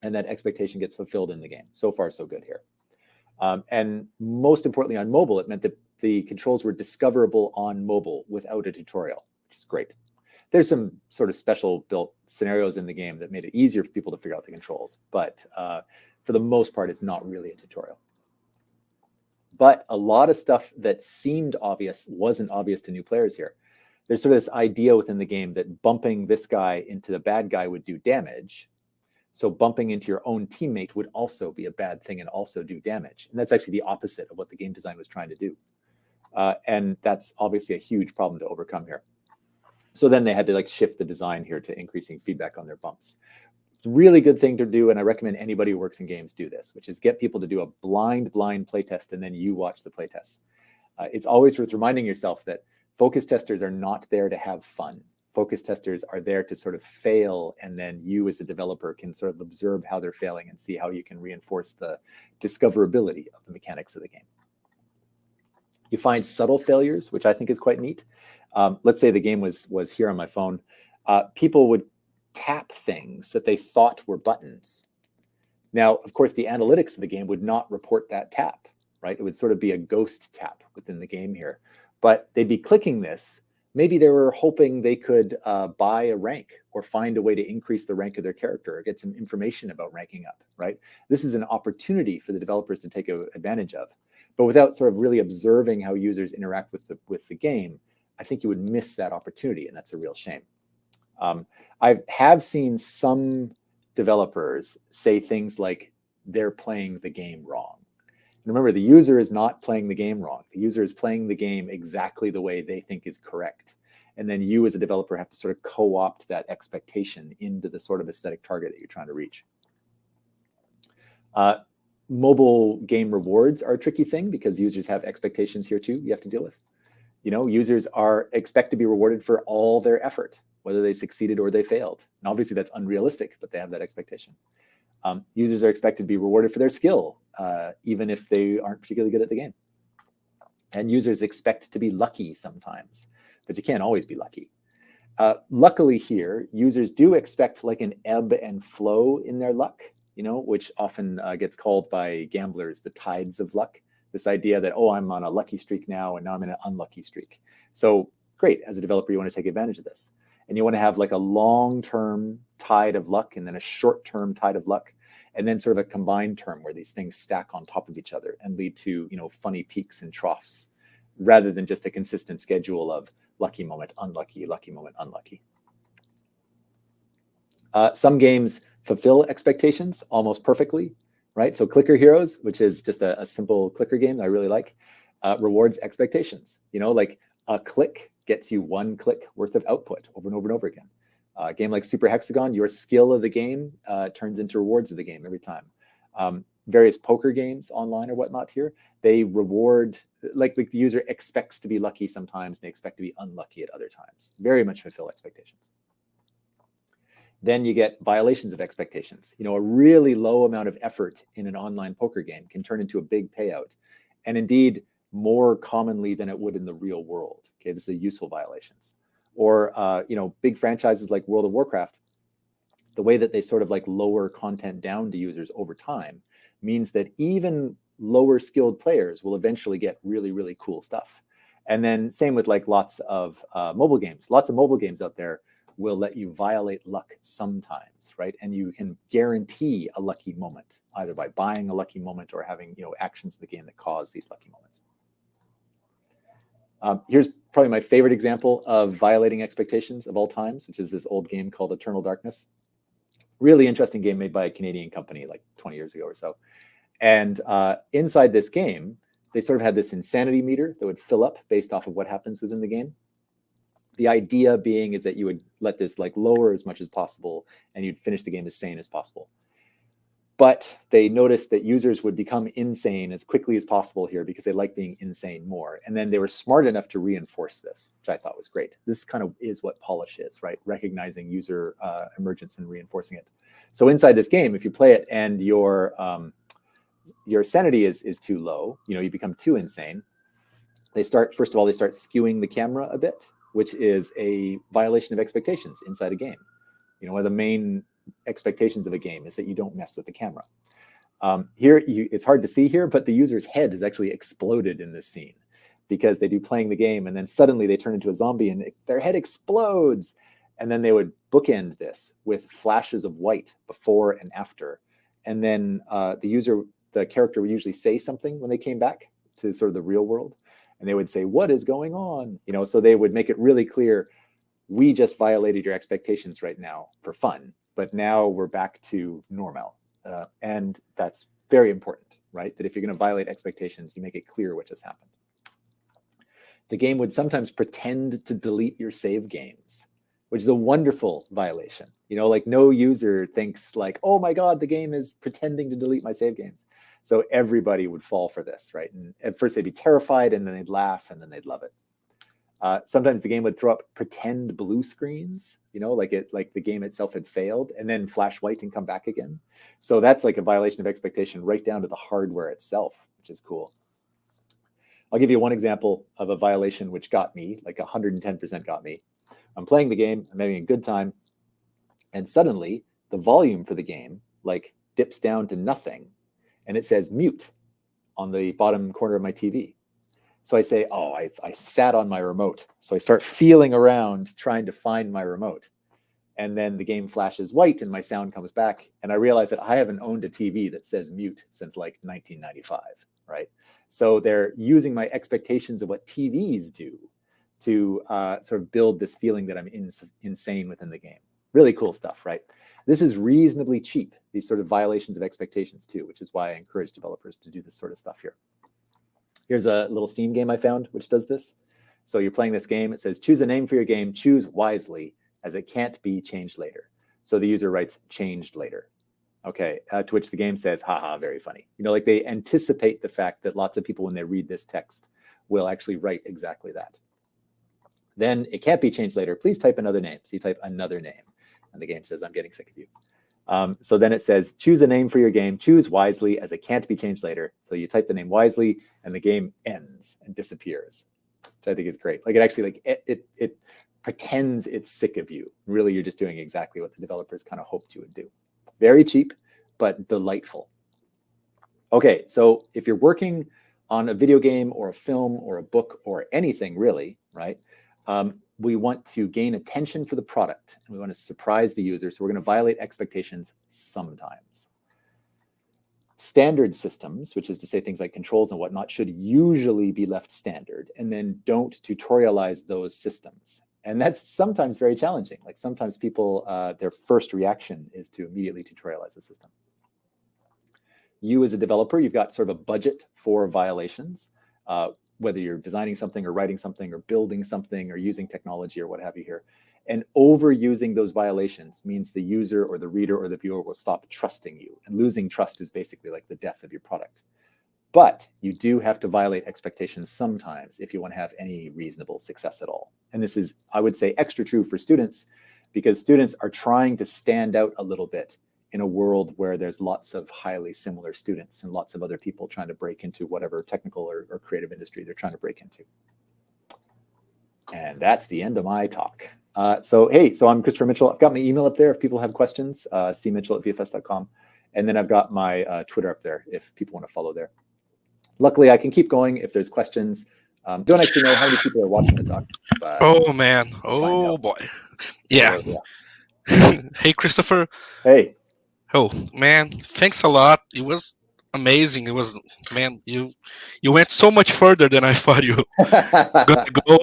and that expectation gets fulfilled in the game. So far, so good here. And most importantly, on mobile, it meant that the controls were discoverable on mobile without a tutorial, which is great. There's some sort of special built scenarios in the game that made it easier for people to figure out the controls, but for the most part, it's not really a tutorial. But a lot of stuff that seemed obvious wasn't obvious to new players here. There's sort of this idea within the game that bumping this guy into the bad guy would do damage. So bumping into your own teammate would also be a bad thing and also do damage. And that's actually the opposite of what the game design was trying to do. And that's obviously a huge problem to overcome here. So then they had to like shift the design here to increasing feedback on their bumps. Really good thing to do, and I recommend anybody who works in games do this, which is get people to do a blind playtest and then you watch the playtests. It's always worth reminding yourself that focus testers are not there to have fun. Focus testers are there to sort of fail, and then you as a developer can sort of observe how they're failing and see how you can reinforce the discoverability of the mechanics of the game. You find subtle failures, which I think is quite neat. Let's say the game was here on my phone. People would tap things that they thought were buttons. Now, of course, the analytics of the game would not report that tap, right? It would sort of be a ghost tap within the game here. But they'd be clicking this. Maybe they were hoping they could buy a rank or find a way to increase the rank of their character or get some information about ranking up, right? This is an opportunity for the developers to take advantage of. But without sort of really observing how users interact with the game, I think you would miss that opportunity, and that's a real shame. I have seen some developers say things like they're playing the game wrong. And remember, the user is not playing the game wrong. The user is playing the game exactly the way they think is correct. And then you as a developer have to sort of co-opt that expectation into the sort of aesthetic target that you're trying to reach. Mobile game rewards are a tricky thing because users have expectations here too you have to deal with. Users expect to be rewarded for all their effort, whether they succeeded or they failed. And obviously that's unrealistic, but they have that expectation. Users are expected to be rewarded for their skill, even if they aren't particularly good at the game. And users expect to be lucky sometimes, but you can't always be lucky. Luckily here, users do expect like an ebb and flow in their luck, which often gets called by gamblers the tides of luck. This idea that, oh, I'm on a lucky streak now, and now I'm in an unlucky streak. So great, as a developer, you want to take advantage of this. And you want to have like a long-term tide of luck and then a short-term tide of luck. and then sort of a combined term where these things stack on top of each other and lead to, funny peaks and troughs, rather than just a consistent schedule of lucky moment, unlucky, lucky moment, unlucky. Some games fulfill expectations almost perfectly, right? So Clicker Heroes, which is just a simple clicker game that I really like, rewards expectations. Like a click gets you 1 click worth of output over and over and over again. A game like Super Hexagon, your skill of the game turns into rewards of the game every time. Various poker games online or whatnot here, they reward, like the user expects to be lucky sometimes, and they expect to be unlucky at other times. Very much fulfill expectations. Then you get violations of expectations. A really low amount of effort in an online poker game can turn into a big payout, and indeed more commonly than it would in the real world. Okay, this is useful violations. Or big franchises like World of Warcraft, the way that they sort of like lower content down to users over time means that even lower skilled players will eventually get really, really cool stuff. And then same with like lots of mobile games. Lots of mobile games out there will let you violate luck sometimes, right? And you can guarantee a lucky moment, either by buying a lucky moment or having actions in the game that cause these lucky moments. Here's probably my favorite example of violating expectations of all times, which is this old game called Eternal Darkness. Really interesting game made by a Canadian company like 20 years ago or so. And inside this game, they sort of had this insanity meter that would fill up based off of what happens within the game. The idea being is that you would let this like lower as much as possible, and you'd finish the game as sane as possible. But they noticed that users would become insane as quickly as possible here because they like being insane more. And then they were smart enough to reinforce this, which I thought was great. This kind of is what polish is, right? Recognizing user emergence and reinforcing it. So inside this game, if you play it and your sanity is too low, you become too insane. First of all, they start skewing the camera a bit, which is a violation of expectations inside a game. One of the main expectations of a game is that you don't mess with the camera. Here, it's hard to see here, but the user's head is actually exploded in this scene because they do playing the game, and then suddenly they turn into a zombie and their head explodes. And then they would bookend this with flashes of white before and after. And then the character would usually say something when they came back to sort of the real world. And they would say, "What is going on?" So they would make it really clear, we just violated your expectations right now for fun, but now we're back to normal. And that's very important, right? That if you're going to violate expectations, you make it clear what just happened. The game would sometimes pretend to delete your save games, which is a wonderful violation. Like no user thinks like, oh my God, the game is pretending to delete my save games. So everybody would fall for this, right? And at first they'd be terrified, and then they'd laugh, and then they'd love it. Sometimes the game would throw up pretend blue screens, like the game itself had failed, and then flash white and come back again. So that's like a violation of expectation right down to the hardware itself, which is cool. I'll give you one example of a violation which got me, like 110% got me. I'm playing the game, I'm having a good time, and suddenly the volume for the game like dips down to nothing, and it says mute on the bottom corner of my TV. So I say, oh, I sat on my remote. So I start feeling around trying to find my remote. And then the game flashes white and my sound comes back. And I realize that I haven't owned a TV that says mute since like 1995, right? So they're using my expectations of what TVs do to sort of build this feeling that I'm insane within the game. Really cool stuff, right? This is reasonably cheap, these sort of violations of expectations too, which is why I encourage developers to do this sort of stuff here. Here's a little Steam game I found, which does this. So you're playing this game. It says, choose a name for your game. Choose wisely, as it can't be changed later. So the user writes changed later. Okay, to which the game says, haha, very funny. Like they anticipate the fact that lots of people, when they read this text, will actually write exactly that. Then it can't be changed later. Please type another name. So you type another name. And the game says, I'm getting sick of you. So then it says, choose a name for your game, choose wisely, as it can't be changed later. So you type the name wisely, and the game ends and disappears, which I think is great. Like it actually, it pretends it's sick of you. Really, you're just doing exactly what the developers kind of hoped you would do. Very cheap, but delightful. Okay, so if you're working on a video game or a film or a book or anything really, right? We want to gain attention for the product, and we want to surprise the user. So we're going to violate expectations sometimes. Standard systems, which is to say things like controls and whatnot, should usually be left standard, and then don't tutorialize those systems. And that's sometimes very challenging. Like sometimes people, their first reaction is to immediately tutorialize the system. You as a developer, you've got sort of a budget for violations, whether you're designing something or writing something or building something or using technology or what have you here. And overusing those violations means the user or the reader or the viewer will stop trusting you. And losing trust is basically like the death of your product. But you do have to violate expectations sometimes if you want to have any reasonable success at all. And this is, I would say, extra true for students, because students are trying to stand out a little bit in a world where there's lots of highly similar students and lots of other people trying to break into whatever technical or creative industry they're trying to break into. And that's the end of my talk. So I'm Christopher Mitchell. I've got my email up there if people have questions, cmitchell@vfs.com. And then I've got my Twitter up there if people want to follow there. Luckily, I can keep going if there's questions. Don't actually know how many people are watching the talk. Oh, man. Oh, boy. Yeah. Hey, Christopher. Hey. Oh, man. Thanks a lot. It was amazing. It was, man, you went so much further than I thought you were going to go.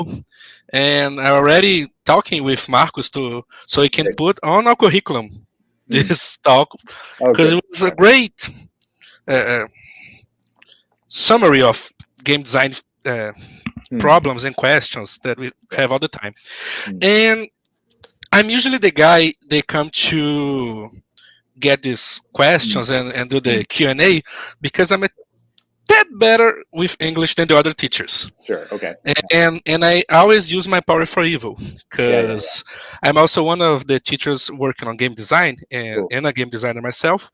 And I already talking with Marcus so he can put on our curriculum this talk, because it was a great summary of game design problems and questions that we have all the time. And I'm usually the guy they come to get these questions and do the Q&A, because I'm a tad better with English than the other teachers. Sure, okay. And I always use my power for evil, because I'm also one of the teachers working on game design and a game designer myself.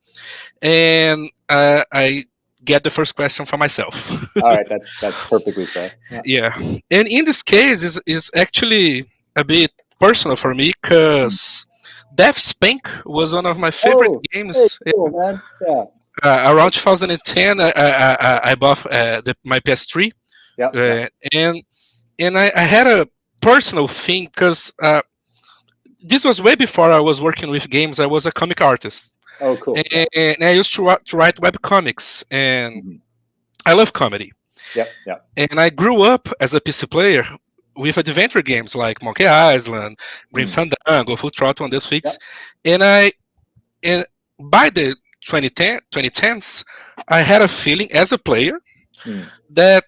And I get the first question for myself. All right, that's perfectly fair. Yeah. And in this case, is actually a bit personal for me, because Death Spank was one of my favorite games. Hey, cool, man. Yeah. Around 2010, I bought my PS3, and I had a personal thing, because this was way before I was working with games. I was a comic artist. Oh, cool. And I used to write web comics, and I love comedy. Yeah. And I grew up as a PC player with adventure games like Monkey Island, Grim Fandango, Full Throttle, and those things. And by the 2010s, I had a feeling as a player that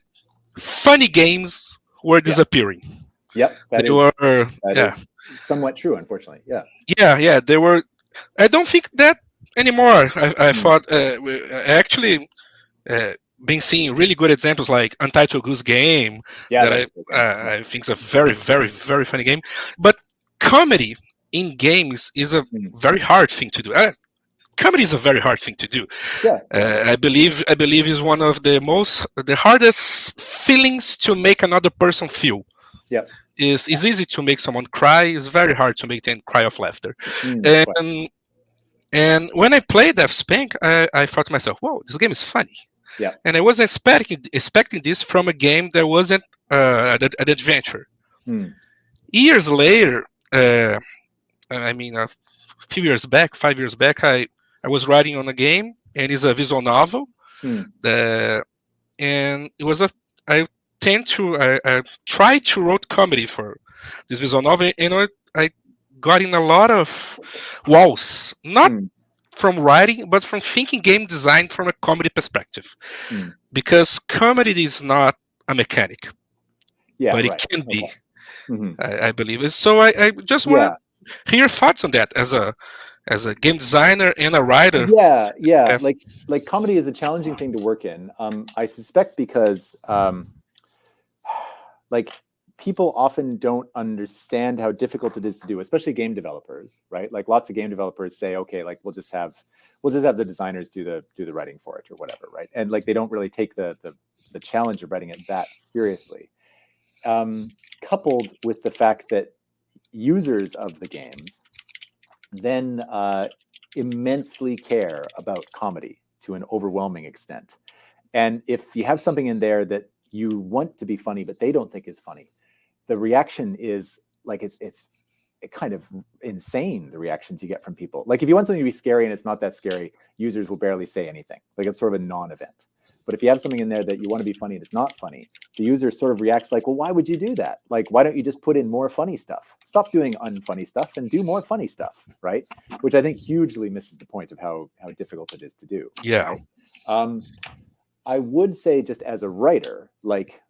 funny games were disappearing. Yep, that is somewhat true, unfortunately. Yeah, they were. I don't think that anymore. I thought actually been seeing really good examples like Untitled Goose Game that I think is a very, very, very funny game. But comedy in games is a very hard thing to do. Comedy is a very hard thing to do. I believe is one of the hardest feelings to make another person feel. It's easy to make someone cry. It's very hard to make them cry of laughter. And when I played Death Spank, I thought to myself, "Whoa, this game is funny." And I wasn't expecting this from a game that wasn't an adventure. Years later, I mean, a few years back, 5 years back, I was writing on a game, and it's a visual novel. And it was I tried to write comedy for this visual novel, and I got in a lot of walls, not from writing, but from thinking game design from a comedy perspective, because comedy is not a mechanic, but it can be. I believe it. So I just want to hear your thoughts on that as a game designer and a writer. Like comedy is a challenging thing to work in. I suspect because like people often don't understand how difficult it is to do, especially game developers, right? Like lots of game developers say, okay, like we'll just have the designers do the writing for it or whatever, right? And like they don't really take the challenge of writing it that seriously. Coupled with the fact that users of the games then immensely care about comedy to an overwhelming extent. And if you have something in there that you want to be funny, but they don't think is funny, the reaction is like it's kind of insane, the reactions you get from people. Like if you want something to be scary and it's not that scary, users will barely say anything. Like it's sort of a non-event. But if you have something in there that you want to be funny and it's not funny, the user sort of reacts like, well, why would you do that? Like, why don't you just put in more funny stuff? Stop doing unfunny stuff and do more funny stuff, right? Which I think hugely misses the point of how difficult it is to do. Yeah. Right? I would say, just as a writer, like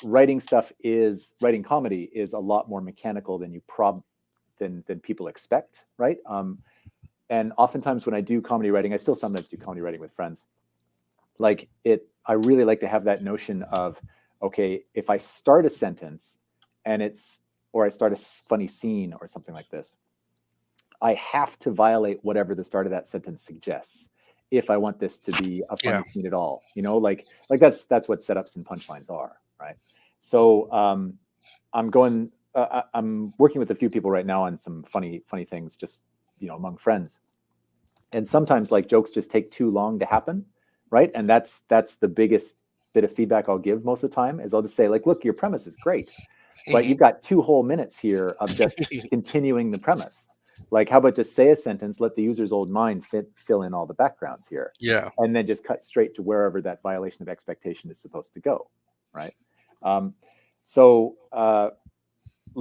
writing comedy is a lot more mechanical than than people expect, right? And oftentimes when I do comedy writing, I still sometimes do comedy writing with friends. Like I really like to have that notion of, okay, if I start a sentence or I start a funny scene or something like this, I have to violate whatever the start of that sentence suggests if I want this to be a funny scene at all. You know, like that's what setups and punchlines are, right? So I'm working with a few people right now on some funny things, just, you know, among friends. And sometimes like jokes just take too long to happen, right? And that's the biggest bit of feedback I'll give most of the time, is I'll just say, like, look, your premise is great, but you've got 2 whole minutes here of just continuing the premise. Like, how about just say a sentence, let the user's old mind fill in all the backgrounds here, and then just cut straight to wherever that violation of expectation is supposed to go, right?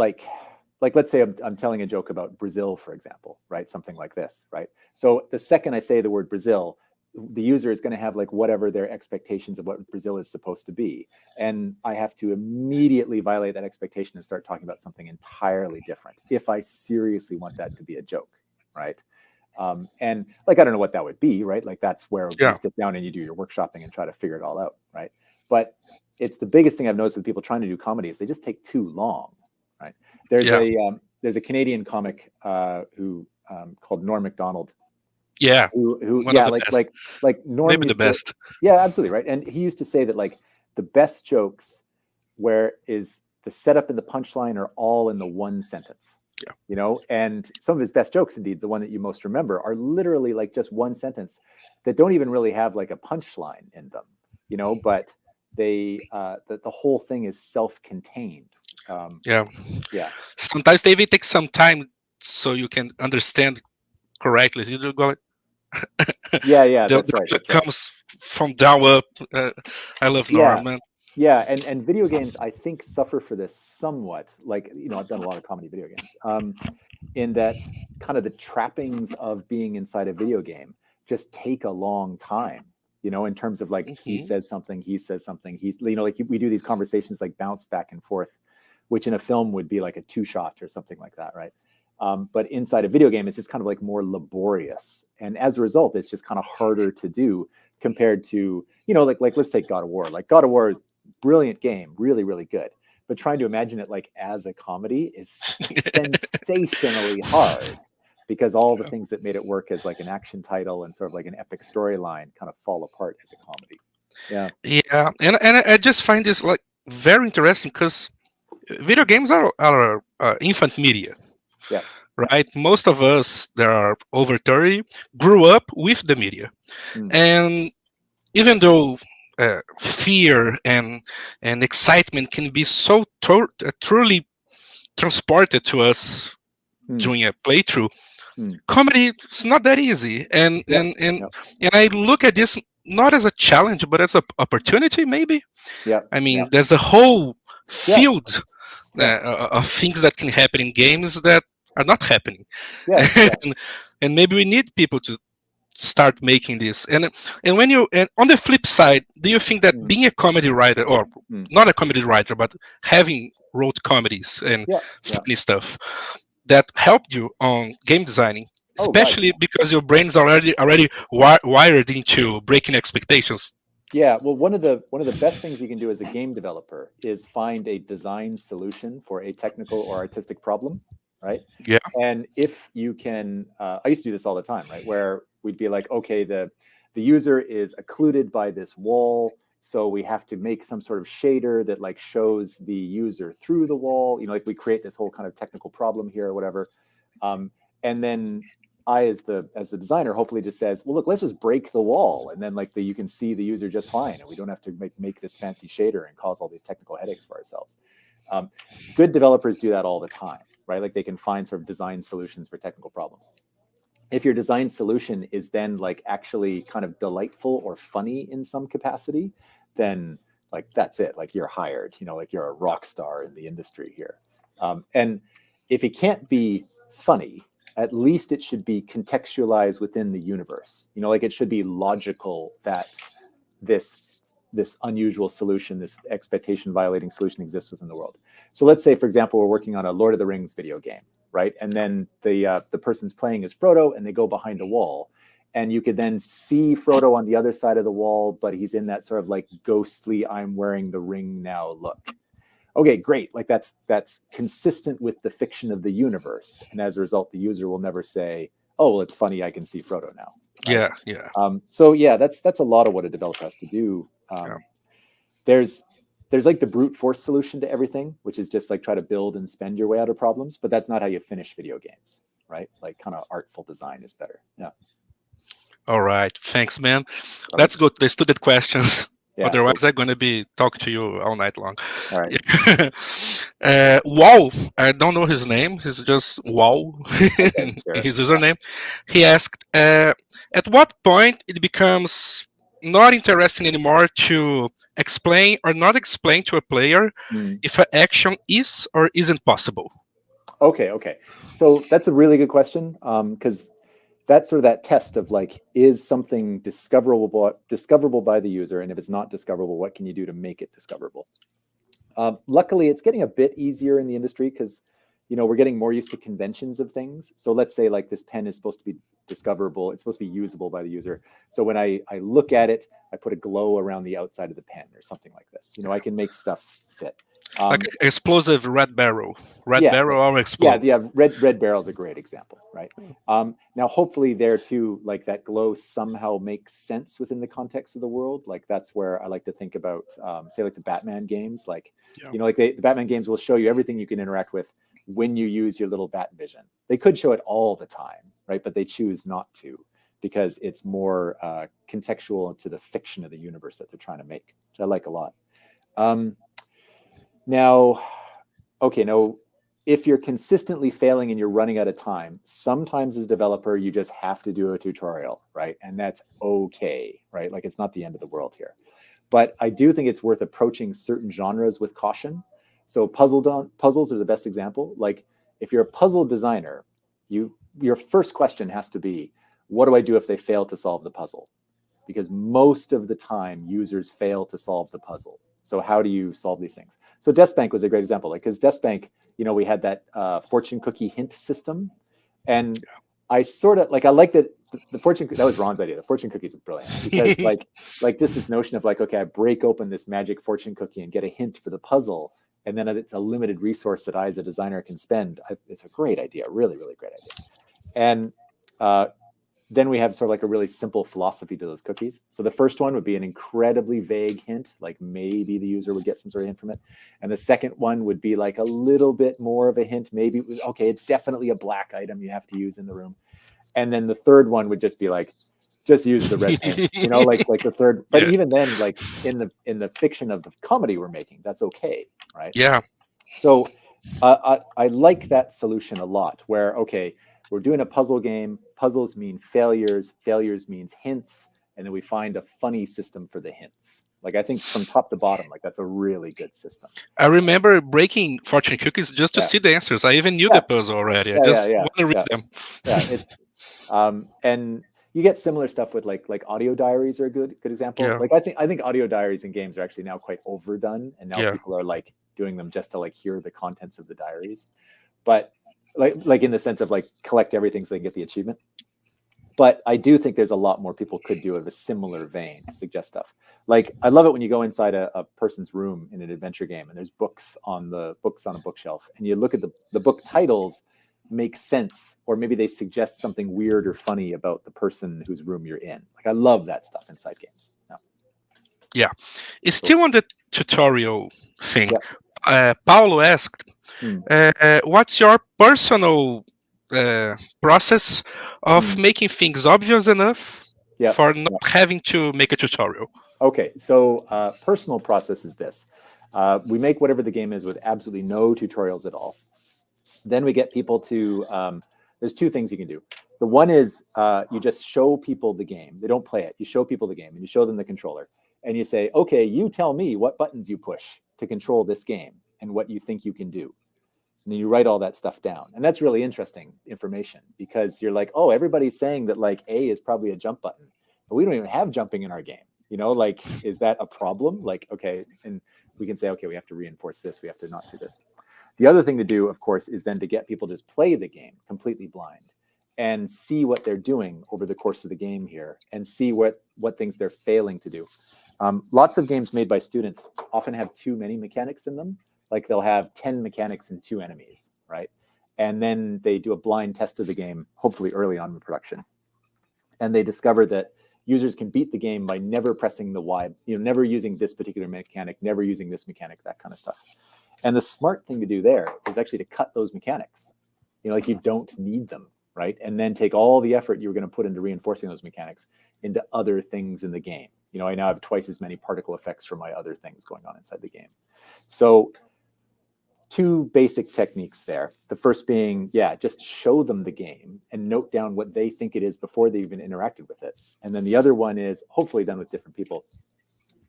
Like let's say I'm telling a joke about Brazil, for example, right? Something like this, right? So the second I say the word Brazil, the user is going to have like whatever their expectations of what Brazil is supposed to be. And I have to immediately violate that expectation and start talking about something entirely different if I seriously want that to be a joke, right? And like, I don't know what that would be, right? Like that's where you sit down and you do your workshopping and try to figure it all out, right? But it's the biggest thing I've noticed with people trying to do comedy is they just take too long, right? There's a Canadian comic who called Norm Macdonald. Who like Norm, maybe the best. Absolutely, right. And he used to say that like the best jokes where is the setup and the punchline are all in the one sentence. You know, and some of his best jokes, indeed, the one that you most remember, are literally like just one sentence that don't even really have like a punchline in them, you know, but the whole thing is self-contained. Sometimes they even take some time so you can understand correctly. You do go. That's right. That comes from down up. I love Norm, man. Yeah, and video games, I think, suffer for this somewhat. Like, you know, I've done a lot of comedy video games, in that kind of the trappings of being inside a video game just take a long time, you know, in terms of like, he says something, he's, you know, like we do these conversations like bounce back and forth, which in a film would be like a 2-shot or something like that, right? But inside a video game, it's just kind of like more laborious. And as a result, it's just kind of harder to do compared to, you know, like let's take God of War. Like God of War, brilliant game, really, really good. But trying to imagine it like as a comedy is sensationally hard, because all the things that made it work as like an action title and sort of like an epic storyline kind of fall apart as a comedy. And I just find this like very interesting, because video games are infant media. Right, most of us that are over 30 grew up with the media, and even though fear and excitement can be so truly transported to us during a playthrough, comedy is not that easy. And I look at this not as a challenge, but as an opportunity, maybe. I mean, there's a whole field of things that can happen in games that are not happening. And maybe we need people to start making this. And on the flip side, do you think that being a comedy writer, or not a comedy writer, but having wrote comedies and funny stuff, that helped you on game designing, especially because your brain's already wired into breaking expectations? Yeah, well, one of the best things you can do as a game developer is find a design solution for a technical or artistic problem, right? And if you can, I used to do this all the time, right? Where we'd be like, okay, the user is occluded by this wall, so we have to make some sort of shader that like shows the user through the wall. You know, like we create this whole kind of technical problem here or whatever. And then I, as the designer, hopefully just says, well, look, let's just break the wall, and then like you can see the user just fine, and we don't have to make this fancy shader and cause all these technical headaches for ourselves. Good developers do that all the time, right? Like they can find sort of design solutions for technical problems. If your design solution is then like actually kind of delightful or funny in some capacity, then like that's it. Like you're hired, you know, like you're a rock star in the industry here. And if it can't be funny, at least it should be contextualized within the universe. You know, like it should be logical that this unusual solution, this expectation violating solution exists within the world. So let's say, for example, we're working on a Lord of the Rings video game, right? And then the person's playing as Frodo and they go behind a wall. And you could then see Frodo on the other side of the wall, but he's in that sort of like ghostly, I'm wearing the ring now look. Okay, great. Like that's consistent with the fiction of the universe. And as a result, the user will never say, oh, well, it's funny, I can see Frodo now. Right? Yeah. So yeah, that's a lot of what a developer has to do. There's like the brute force solution to everything, which is just like try to build and spend your way out of problems, but that's not how you finish video games, right? Like kind of artful design is better. Yeah. All right. Thanks, man. Let's go to the student questions. Yeah, otherwise, cool. I'm going to be talking to you all night long. All right. Wow. I don't know his name. He's just Wow. Okay, sure. His username. He asked, at what point it becomes not interesting anymore to explain or not explain to a player if an action is or isn't possible? Okay. So that's a really good question, because that's sort of that test of like, is something discoverable by the user? And if it's not discoverable, what can you do to make it discoverable? Luckily, it's getting a bit easier in the industry because, you know, we're getting more used to conventions of things. So let's say like this pen is supposed to be discoverable. It's supposed to be usable by the user. So when I look at it, I put a glow around the outside of the pen or something like this. You know, I can make stuff fit. Like explosive red barrel. Barrel or explode. Yeah. Red barrel is a great example, right? Now, hopefully there too, like that glow somehow makes sense within the context of the world. Like that's where I like to think about, say like the Batman games. Like, you know, like the Batman games will show you everything you can interact with when you use your little bat vision. They could show it all the time, right? But they choose not to because it's more contextual to the fiction of the universe that they're trying to make, which I like a lot. Now, if you're consistently failing and you're running out of time, sometimes as a developer, you just have to do a tutorial, right? And that's okay, right? Like it's not the end of the world here. But I do think it's worth approaching certain genres with caution. So puzzles are the best example. Like if you're a puzzle designer, your first question has to be, what do I do if they fail to solve the puzzle? Because most of the time, users fail to solve the puzzle. So how do you solve these things? So DeskBank was a great example, like because DeskBank, you know, we had that fortune cookie hint system, and I sort of like I like that the fortune that was Ron's idea. The fortune cookies are brilliant because like just this notion of like, okay, I break open this magic fortune cookie and get a hint for the puzzle, and then it's a limited resource that I as a designer can spend. It's a great idea, really, really great idea. And then we have sort of like a really simple philosophy to those cookies. So the first one would be an incredibly vague hint, like maybe the user would get some sort of hint from it. And the second one would be like a little bit more of a hint, maybe, okay, it's definitely a black item you have to use in the room. And then the third one would just be like, just use the red pen, you know, like the third. But even then, like in the fiction of the comedy we're making, that's okay, right? Yeah. So I like that solution a lot where, okay, we're doing a puzzle game. Puzzles mean failures. Failures means hints. And then we find a funny system for the hints. Like, I think from top to bottom, like that's a really good system. I remember breaking fortune cookies just to see the answers. I even knew the puzzle already. I just want to read them. It's, and you get similar stuff with like audio diaries are a good example. Yeah. Like I think audio diaries in games are actually now quite overdone. And now people are like doing them just to like hear the contents of the diaries. But like in the sense of like collect everything so they can get the achievement. But I do think there's a lot more people could do of a similar vein, suggest stuff. Like I love it when you go inside a person's room in an adventure game and there's books on a bookshelf and you look at the book titles make sense, or maybe they suggest something weird or funny about the person whose room you're in. Like I love that stuff inside games. Yeah. It's still on the tutorial thing. Paulo asked, what's your personal process of making things obvious enough for not having to make a tutorial? Okay, so personal process is this. We make whatever the game is with absolutely no tutorials at all. Then we get people to, there's two things you can do. The one is you just show people the game. They don't play it. You show people the game and you show them the controller. And you say, okay, you tell me what buttons you push to control this game and what you think you can do. And then you write all that stuff down. And that's really interesting information because you're like, oh, everybody's saying that like A is probably a jump button, but we don't even have jumping in our game. You know, like, is that a problem? Like, okay, and we can say, okay, we have to reinforce this. We have to not do this. The other thing to do, of course, is then to get people to just play the game completely blind and see what they're doing over the course of the game here and see what things they're failing to do. Lots of games made by students often have too many mechanics in them. Like they'll have 10 mechanics and 2 enemies, right? And then they do a blind test of the game, hopefully early on in production. And they discover that users can beat the game by never pressing the Y, never using this particular mechanic, never using this mechanic, that kind of stuff. And the smart thing to do there is actually to cut those mechanics. Like you don't need them, right? And then take all the effort you were going to put into reinforcing those mechanics into other things in the game. I now have twice as many particle effects from my other things going on inside the game. So 2 basic techniques there. The first being, just show them the game and note down what they think it is before they even interacted with it. And then the other one is, hopefully done with different people,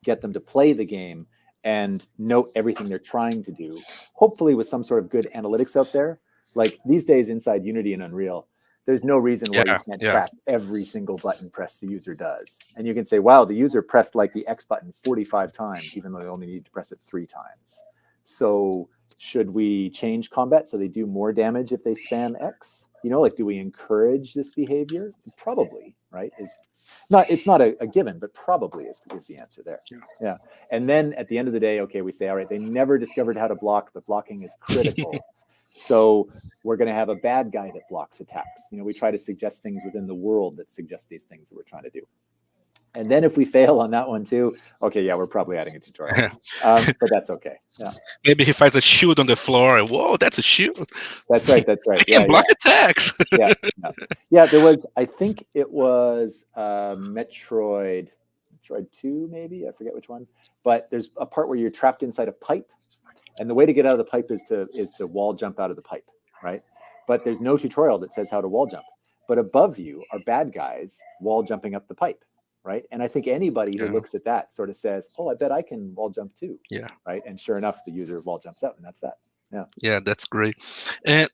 get them to play the game and note everything they're trying to do, hopefully with some sort of good analytics out there. Like these days inside Unity and Unreal, there's no reason why you can't track every single button press the user does. And you can say, wow, the user pressed like the X button 45 times, even though they only need to press it 3 times. So should we change combat so they do more damage if they spam X? Like, do we encourage this behavior? Probably, right? It's not a given, but probably is the answer there. Yeah. And then at the end of the day, okay, we say, all right, they never discovered how to block, but blocking is critical. So we're going to have a bad guy that blocks attacks. We try to suggest things within the world that suggest these things that we're trying to do. And then if we fail on that one too, okay, we're probably adding a tutorial, but that's okay. Yeah. Maybe he finds a shield on the floor. And, whoa, that's a shield. That's right. I can block attacks. Yeah. There was, I think it was Metroid 2, maybe. I forget which one. But there's a part where you're trapped inside a pipe. And the way to get out of the pipe is to wall jump out of the pipe, right? But there's no tutorial that says how to wall jump. But above you are bad guys wall jumping up the pipe, right? And I think anybody who looks at that sort of says, oh, I bet I can wall jump too. Yeah. Right. And sure enough, the user wall jumps out, and that's that. Yeah. Yeah, that's great. And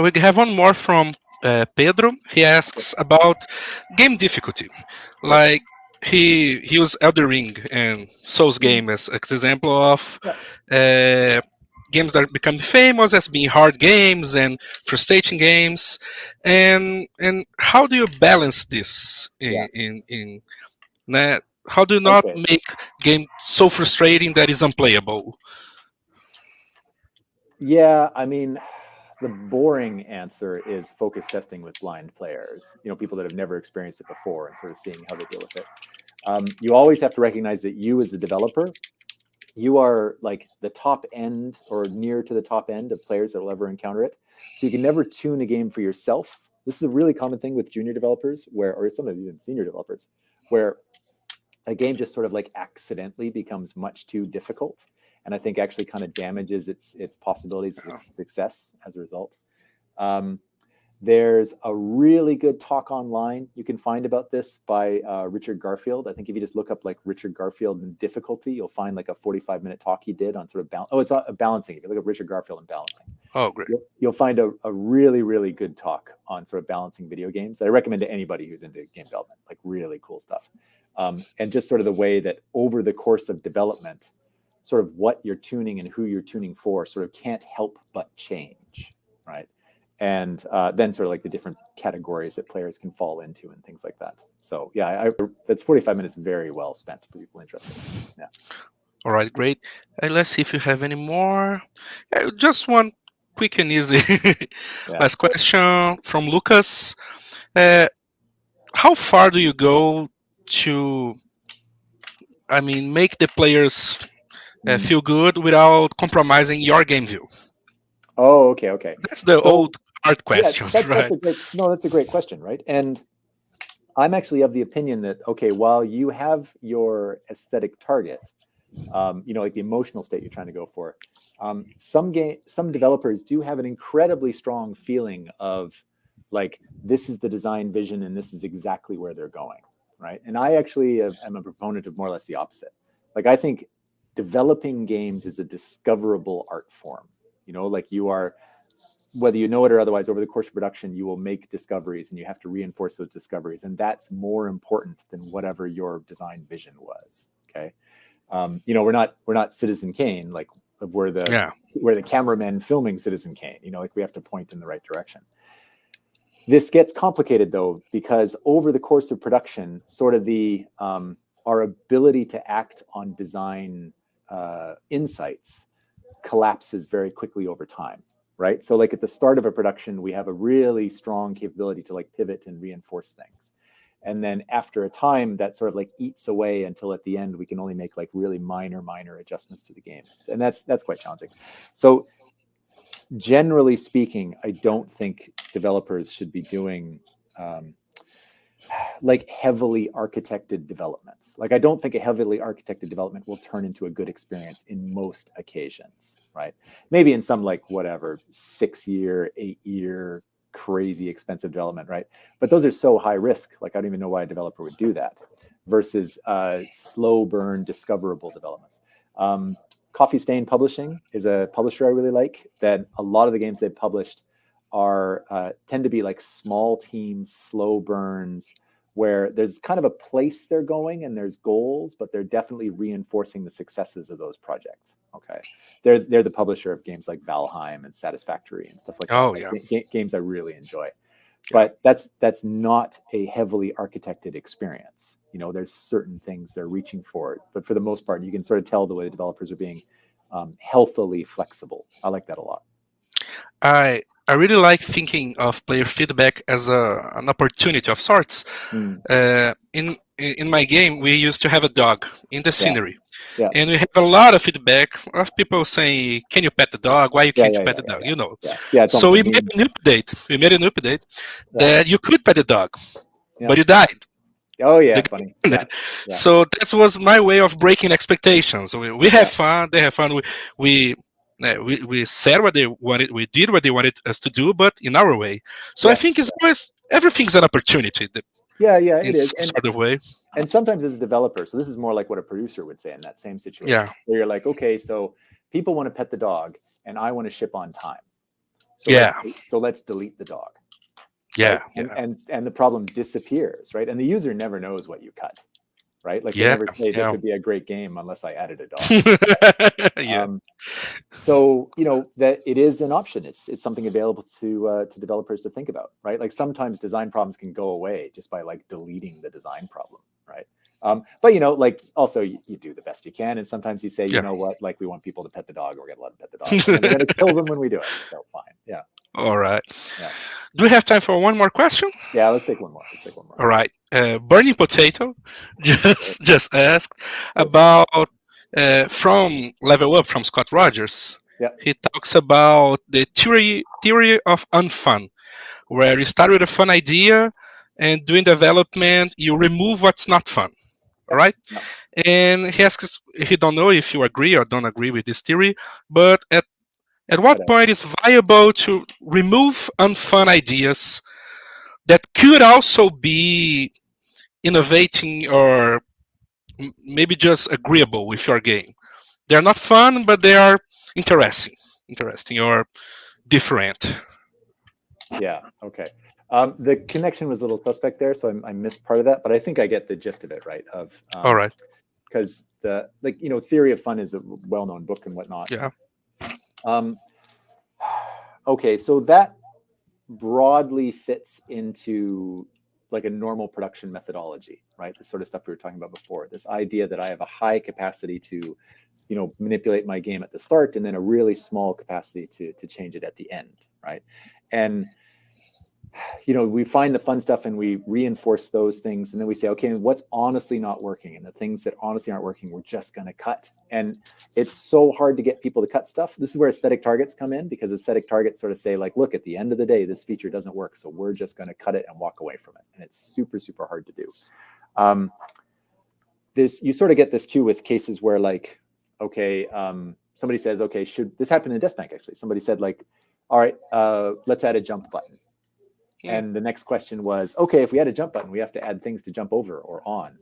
we have one more from Pedro. He asks about game difficulty. Like, he used Elden Ring and Souls game as example of games that become famous as being hard games and frustrating games. And how do you balance this in that? How do you not make game so frustrating that is unplayable? Yeah, I mean, the boring answer is focus testing with blind players, people that have never experienced it before and sort of seeing how they deal with it. You always have to recognize that you as the developer, you are like the top end or near to the top end of players that will ever encounter it. So you can never tune a game for yourself. This is a really common thing with junior developers or some of even senior developers, where a game just sort of like accidentally becomes much too difficult. And I think actually kind of damages its possibilities of success as a result. There's a really good talk online you can find about this by Richard Garfield. I think if you just look up like Richard Garfield and difficulty, you'll find like a 45-minute talk he did on sort of it's balancing. If you look up Richard Garfield and balancing, great. You'll find a really, really good talk on sort of balancing video games that I recommend to anybody who's into game development. Like really cool stuff, and just sort of the way that over the course of development, sort of what you're tuning and who you're tuning for sort of can't help but change, right? And then sort of like the different categories that players can fall into and things like that. So yeah, that's 45 minutes very well spent for people interested. Yeah. All right, great. Let's see if you have any more. Just one quick and easy last question from Lucas. How far do you go to, make the players feel good without compromising your game view? Oh, okay. That's the old hard question, right? That's a great question, right? And I'm actually of the opinion that, okay, while you have your aesthetic target, like the emotional state you're trying to go for, some developers do have an incredibly strong feeling of like, this is the design vision and this is exactly where they're going, right? And I actually am a proponent of more or less the opposite. Like, I think developing games is a discoverable art form. You know, like, you are, whether you know it or otherwise, over the course of production, you will make discoveries and you have to reinforce those discoveries. And that's more important than whatever your design vision was. Okay. You know, we're not Citizen Kane, like we're the cameramen filming Citizen Kane, you know, like we have to point in the right direction. This gets complicated though, because over the course of production, sort of our ability to act on design insights collapses very quickly over time, right? So like at the start of a production, we have a really strong capability to like pivot and reinforce things. And then after a time, that sort of like eats away until at the end, we can only make like really minor adjustments to the game. And that's quite challenging. So generally speaking, I don't think developers should be doing like heavily architected developments. Like, I don't think a heavily architected development will turn into a good experience in most occasions, right? Maybe in some like whatever 6-year, 8-year crazy expensive development, right? But those are so high risk. Like, I don't even know why a developer would do that versus slow burn discoverable developments. Coffee Stain Publishing is a publisher I really like, that a lot of the games they've published are tend to be like small teams, slow burns, where there's kind of a place they're going and there's goals, but they're definitely reinforcing the successes of those projects. Okay, they're the publisher of games like Valheim and Satisfactory and stuff like that. Like, games I really enjoy. But that's not a heavily architected experience. You know, there's certain things they're reaching for, but for the most part, you can sort of tell the way the developers are being healthily flexible. I like that a lot. I really like thinking of player feedback as an opportunity of sorts. In my game, we used to have a dog in the scenery. Yeah. And we have a lot of feedback of people saying, "Can you pet the dog? Why you can't pet the dog?" You know. So we made an update. We made an update that you could pet the dog, but you died. Oh yeah, funny. Yeah. So that was my way of breaking expectations. We have fun. They have fun. We said what they wanted. We did what they wanted us to do, but in our way. So I think it's always, everything's an opportunity. It is. In some sort of way. And sometimes as a developer, so this is more like what a producer would say in that same situation. Yeah. Where you're like, okay, so people want to pet the dog and I want to ship on time. So let's delete the dog. Yeah. Right? And the problem disappears, right? And the user never knows what you cut, right? Like, they never say this would be a great game unless I added a dog. So, you know, that it is an option. It's something available to developers to think about, right? Like, sometimes design problems can go away just by like deleting the design problem, right? But, you know, like, also you do the best you can, and sometimes you say, you know what, like, we want people to pet the dog, we're gonna let them pet the dog, and we're gonna kill them when we do it. So fine, yeah. All right. Yeah. Do we have time for one more question? Yeah, let's take one more. All right. Burning Potato just asked about from Level Up, from Scott Rogers. Yeah. He talks about the theory of unfun, where you start with a fun idea, and during development you remove what's not fun. All right. Yeah. And he asks, he don't know if you agree or don't agree with this theory, but at what point is viable to remove unfun ideas that could also be innovating or maybe just agreeable with your game? They're not fun, but they are interesting or different. Yeah. Okay. The connection was a little suspect there, so I missed part of that, but I think I get the gist of it, right? All right. Because Theory of Fun is a well-known book and whatnot. Yeah. Okay, so that broadly fits into like a normal production methodology, right? The sort of stuff we were talking about before. This idea that I have a high capacity to, you know, manipulate my game at the start, and then a really small capacity to change it at the end, right? And you know, we find the fun stuff and we reinforce those things, and then we say, okay, what's honestly not working? And the things that honestly aren't working, we're just going to cut. And it's so hard to get people to cut stuff. This is where aesthetic targets come in, because aesthetic targets sort of say, like, look, at the end of the day, this feature doesn't work, so we're just going to cut it and walk away from it. And it's super, super hard to do. You sort of get this too with cases where, like, okay, somebody says, okay, this happened in DeskBank actually. Somebody said like, all right, let's add a jump button. And the next question was, okay, if we add a jump button, we have to add things to jump over or on,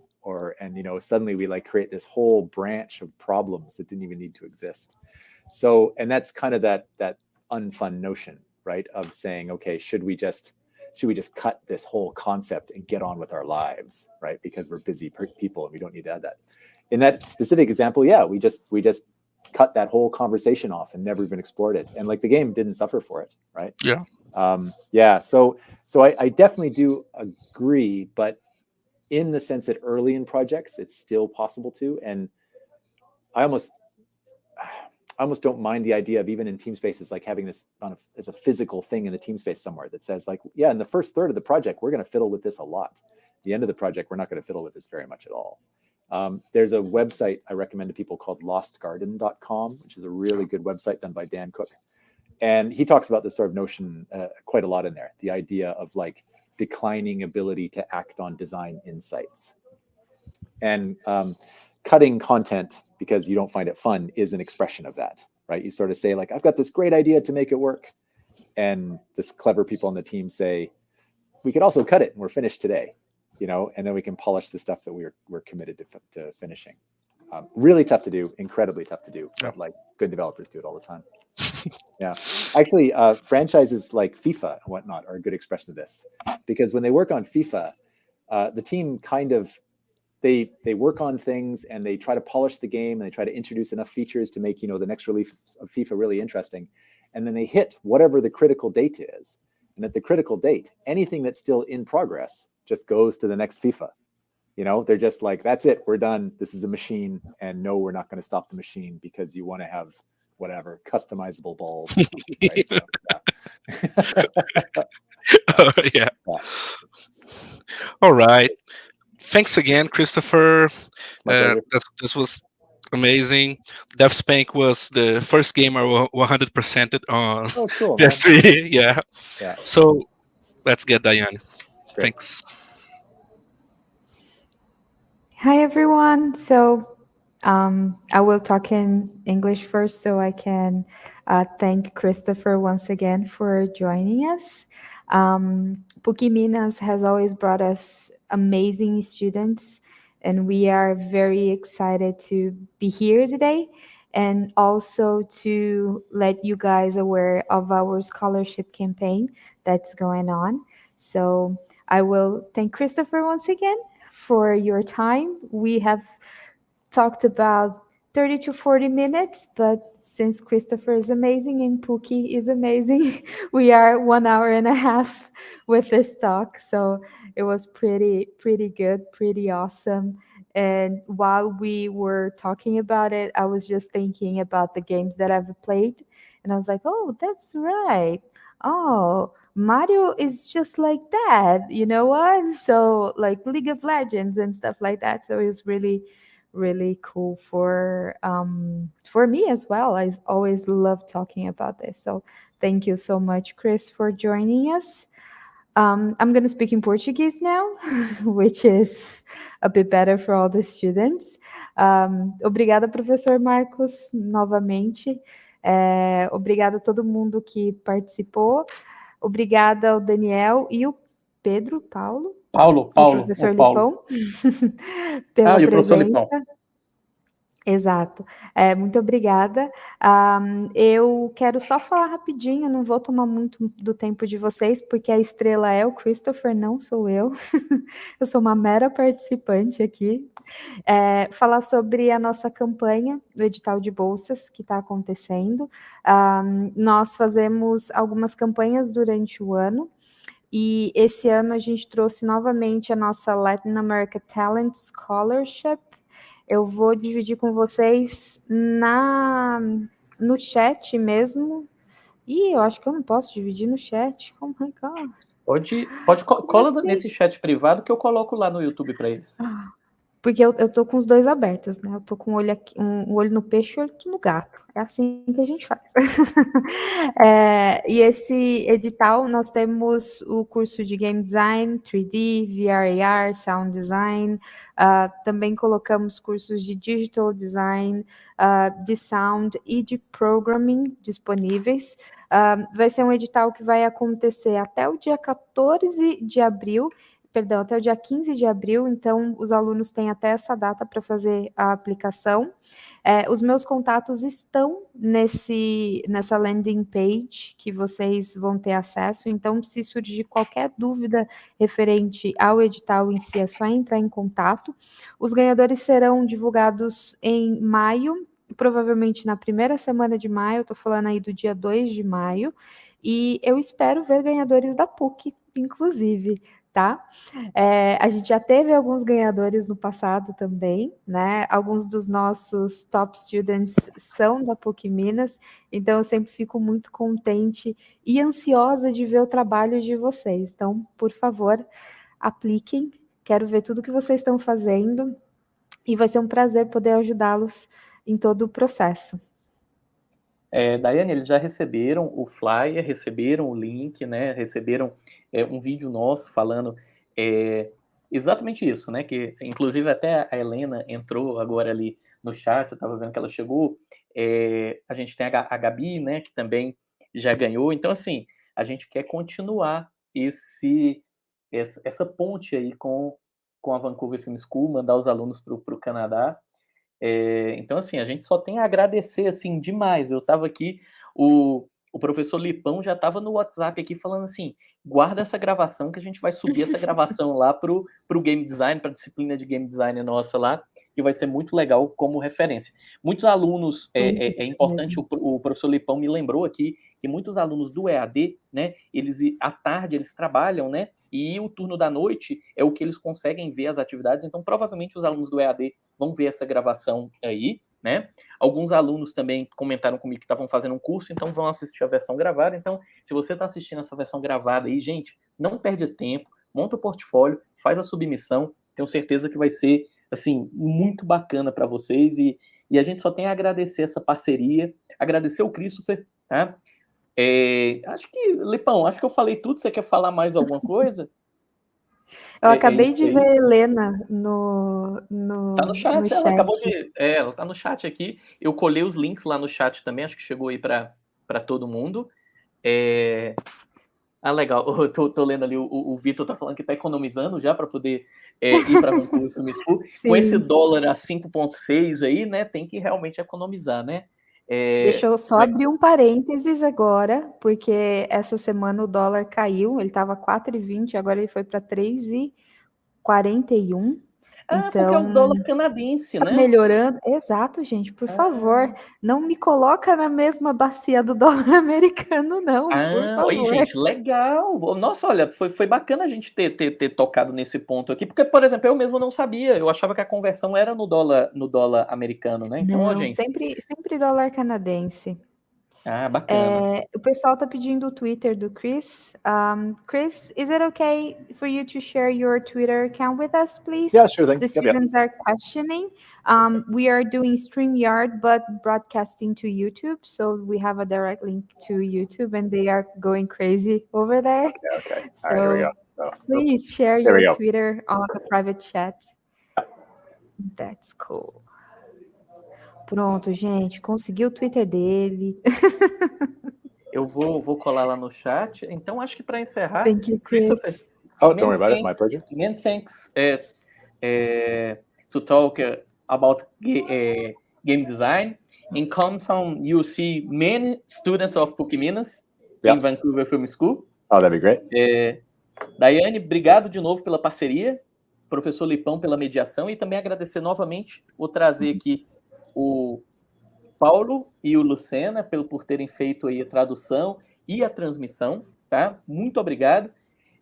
and you know, suddenly we like create this whole branch of problems that didn't even need to exist. So, and that's kind of that unfun notion, right? Of saying, okay, should we just cut this whole concept and get on with our lives, right? Because we're busy people and we don't need to add that. In that specific example, yeah, we just cut that whole conversation off and never even explored it. And like the game didn't suffer for it, right? Yeah. So I definitely do agree, but in the sense that early in projects, it's still possible to. And I almost don't mind the idea of even in team spaces, like having this as a physical thing in the team space somewhere that says like, yeah, in the first third of the project, we're going to fiddle with this a lot. At the end of the project, we're not going to fiddle with this very much at all. There's a website I recommend to people called lostgarden.com, which is a really good website done by Dan Cook. And he talks about this sort of notion quite a lot in there, the idea of like declining ability to act on design insights. And cutting content because you don't find it fun is an expression of that, right? You sort of say like, I've got this great idea to make it work. And this clever people on the team say, we could also cut it and we're finished today, you know, and then we can polish the stuff that we're committed to finishing. Really tough to do, incredibly tough to do, but like good developers do it all the time. Yeah, actually, franchises like FIFA and whatnot are a good expression of this, because when they work on FIFA, the team kind of they work on things and they try to polish the game and they try to introduce enough features to make, you know, the next release of FIFA really interesting, and then they hit whatever the critical date is, and at the critical date, anything that's still in progress just goes to the next FIFA. You know, they're just like, that's it, we're done. This is a machine, and no, we're not going to stop the machine because you want to have whatever customizable balls or something, right? So, yeah. All right. Thanks again, Christopher. This was amazing. DevSpank was the first game I 100%ed on. Oh, cool. PS3. Yeah. Yeah. So let's get Diane. Great. Thanks. Hi, everyone. So I will talk in English first so I can thank Christopher once again for joining us. PUC Minas has always brought us amazing students, and we are very excited to be here today and also to let you guys aware of our scholarship campaign that's going on. So I will thank Christopher once again for your time. We have talked about 30 to 40 minutes, but since Christopher is amazing and Pookie is amazing, we are 1 hour and a half with this talk. So it was pretty good, pretty awesome. And while we were talking about it, I was just thinking about the games that I've played. And I was like, oh, that's right. Oh, Mario is just like that. You know what? So like League of Legends and stuff like that. So it was really cool for me as well. I always love talking about this. So thank you so much, Chris, for joining us. I'm going to speak in Portuguese now, which is a bit better for all the students. Obrigada, professor Marcos, novamente. Obrigada a todo mundo que participou. Obrigada ao Daniel e o Pedro, Paulo. Paulo. Professor Lipão, pela e o presença. professor Lipão. Exato. Muito obrigada. Eu quero só falar rapidinho, não vou tomar muito do tempo de vocês, porque a estrela é o Christopher, não sou eu. Eu sou uma mera participante aqui. Falar sobre a nossa campanha do edital de bolsas que está acontecendo. Nós fazemos algumas campanhas durante o ano, e esse ano a gente trouxe novamente a nossa Latin America Talent Scholarship. Eu vou dividir com vocês no chat mesmo. E eu acho que eu não posso dividir no chat. Oh my God. Pode cola nesse chat privado que eu coloco lá no YouTube para eles. Porque eu tô com os dois abertos, né? Eu tô com um olho no peixe e outro no gato. É assim que a gente faz. E esse edital, nós temos o curso de Game Design, 3D, VR, AR, Sound Design. Também colocamos cursos de Digital Design, de Sound e de Programming disponíveis. Vai ser um edital que vai acontecer até o dia 14 de abril, perdão, até o dia 15 de abril, então os alunos têm até essa data para fazer a aplicação. Os meus contatos estão nessa landing page que vocês vão ter acesso, então se surgir qualquer dúvida referente ao edital em si, é só entrar em contato. Os ganhadores serão divulgados em maio, provavelmente na primeira semana de maio, eu estou falando aí do dia 2 de maio, e eu espero ver ganhadores da PUC, inclusive, tá? A gente já teve alguns ganhadores no passado também, né? Alguns dos nossos top students são da PUC Minas, então eu sempre fico muito contente e ansiosa de ver o trabalho de vocês. Então, por favor, apliquem, quero ver tudo que vocês estão fazendo e vai ser um prazer poder ajudá-los em todo o processo. Daiane, eles já receberam o flyer, receberam o link, né? Receberam um vídeo nosso falando exatamente isso, né? Que inclusive até a Helena entrou agora ali no chat, eu estava vendo que ela chegou. A gente tem a Gabi, né? Que também já ganhou. Então, assim, a gente quer continuar essa ponte aí com a Vancouver Film School, mandar os alunos para o Canadá. Então, assim, a gente só tem a agradecer, assim, demais. Eu estava aqui, o professor Lipão já estava no WhatsApp aqui falando assim, guarda essa gravação que a gente vai subir essa gravação lá pro Game Design, para a disciplina de Game Design nossa lá, que vai ser muito legal como referência. Muitos alunos, é importante, o professor Lipão me lembrou aqui, que muitos alunos do EAD, né, à tarde eles trabalham, né, e o turno da noite é o que eles conseguem ver as atividades, então provavelmente os alunos do EAD vão ver essa gravação aí, né? Alguns alunos também comentaram comigo que estavam fazendo um curso, então vão assistir a versão gravada. Então, se você está assistindo essa versão gravada aí, gente, não perde tempo, monta o portfólio, faz a submissão, tenho certeza que vai ser, assim, muito bacana para vocês e a gente só tem a agradecer essa parceria, agradecer o Christopher, tá? Acho que, Lipão, acho que eu falei tudo, você quer falar mais alguma coisa? Eu acabei de ver a Helena no tá no chat, ela acabou de... ela tá no chat aqui. Eu colhei os links lá no chat também, acho que chegou aí para todo mundo. Legal. Eu tô lendo ali, o Vitor tá falando que tá economizando já para poder ir para Vancouver Film School. Com esse dólar a 5,6 aí, né, tem que realmente economizar, né? Deixa eu só abrir um parênteses agora, porque essa semana o dólar caiu, ele estava 4,20, agora ele foi para 3,41. Então, porque é o dólar canadense, né? Melhorando. Exato, gente, por favor, não me coloca na mesma bacia do dólar americano, não, por favor. Oi, gente, legal. Nossa, olha, foi bacana a gente ter tocado nesse ponto aqui, porque, por exemplo, eu mesmo não sabia, eu achava que a conversão era no dólar americano, né? Então, não, gente... sempre dólar canadense. Bacana. O pessoal tá pedindo o Twitter do Chris. Chris, is it okay for you to share your Twitter account with us, please? Yeah, sure thing. The students are questioning. We are doing StreamYard, but broadcasting to YouTube, so we have a direct link to YouTube, and they are going crazy over there. Okay. So all right, here we go. So, please share your Twitter on the private chat. That's cool. Pronto, gente, consegui o Twitter dele. Eu vou colar lá no chat. Então, acho que para encerrar, Thank you, Christopher. Don't worry about it. My pleasure. Many thanks to talk about game design. In Compton, you see many students of PUC Minas in Vancouver Film School. Oh, that'd be great. Daiane, obrigado de novo pela parceria. Professor Lipão pela mediação e também agradecer novamente por trazer aqui o Paulo e o Lucena por terem feito aí a tradução e a transmissão, tá? Muito obrigado.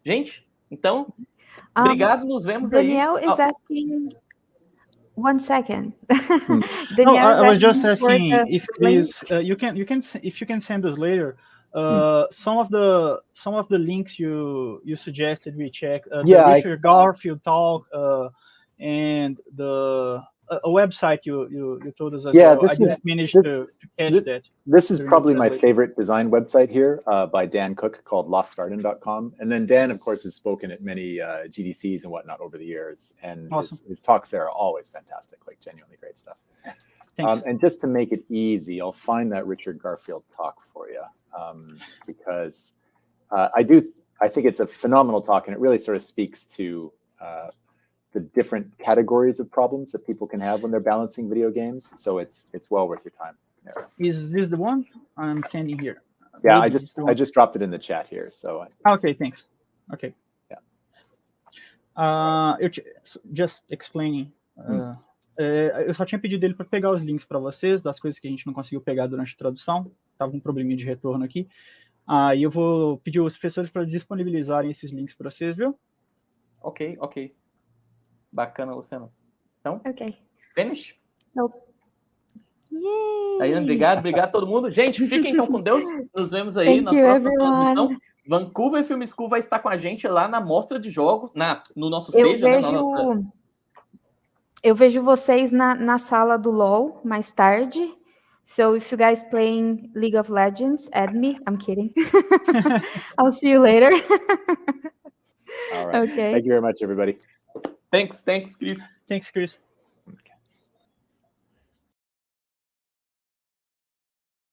Gente, então, obrigado, nos vemos Daniel aí. Daniel is asking... One second. Daniel, I was just asking if please you can send us later some of the links you suggested we check. The Richard Garfield talk, and the a website you told us as yeah, well. I didn't manage to catch that. This is probably my favorite design website here by Dan Cook called lostgarden.com. And then Dan, of course, has spoken at many GDCs and whatnot over the years. And his talks there are always fantastic, like genuinely great stuff. And just to make it easy, I'll find that Richard Garfield talk for you because I think it's a phenomenal talk, and it really sort of speaks to the different categories of problems that people can have when they're balancing video games. So it's well worth your time. Yeah. Is this the one I'm sending here? Yeah, maybe I just dropped it in the chat here. So okay, thanks. Okay. Yeah. Just explaining. Eu só tinha pedido ele para pegar os links para vocês das coisas que a gente não conseguiu pegar durante a tradução. Tava um probleminha de retorno aqui. Aí eu vou pedir os professores para disponibilizarem esses links para vocês, viu? Ok. Bacana, Luciano. Então, finish? Nope. Yay! Daiane, obrigado a todo mundo. Gente, fiquem então com Deus. Nos vemos aí nas próximas transmissões. Vancouver Film School vai estar com a gente lá na mostra de jogos, no nosso seja, Eu vejo vocês na sala do LoL mais tarde. So if you guys playing League of Legends, add me. I'm kidding. I'll see you later. All right. Okay. Thank you very much, everybody. Thanks, Chris. Thanks, Chris.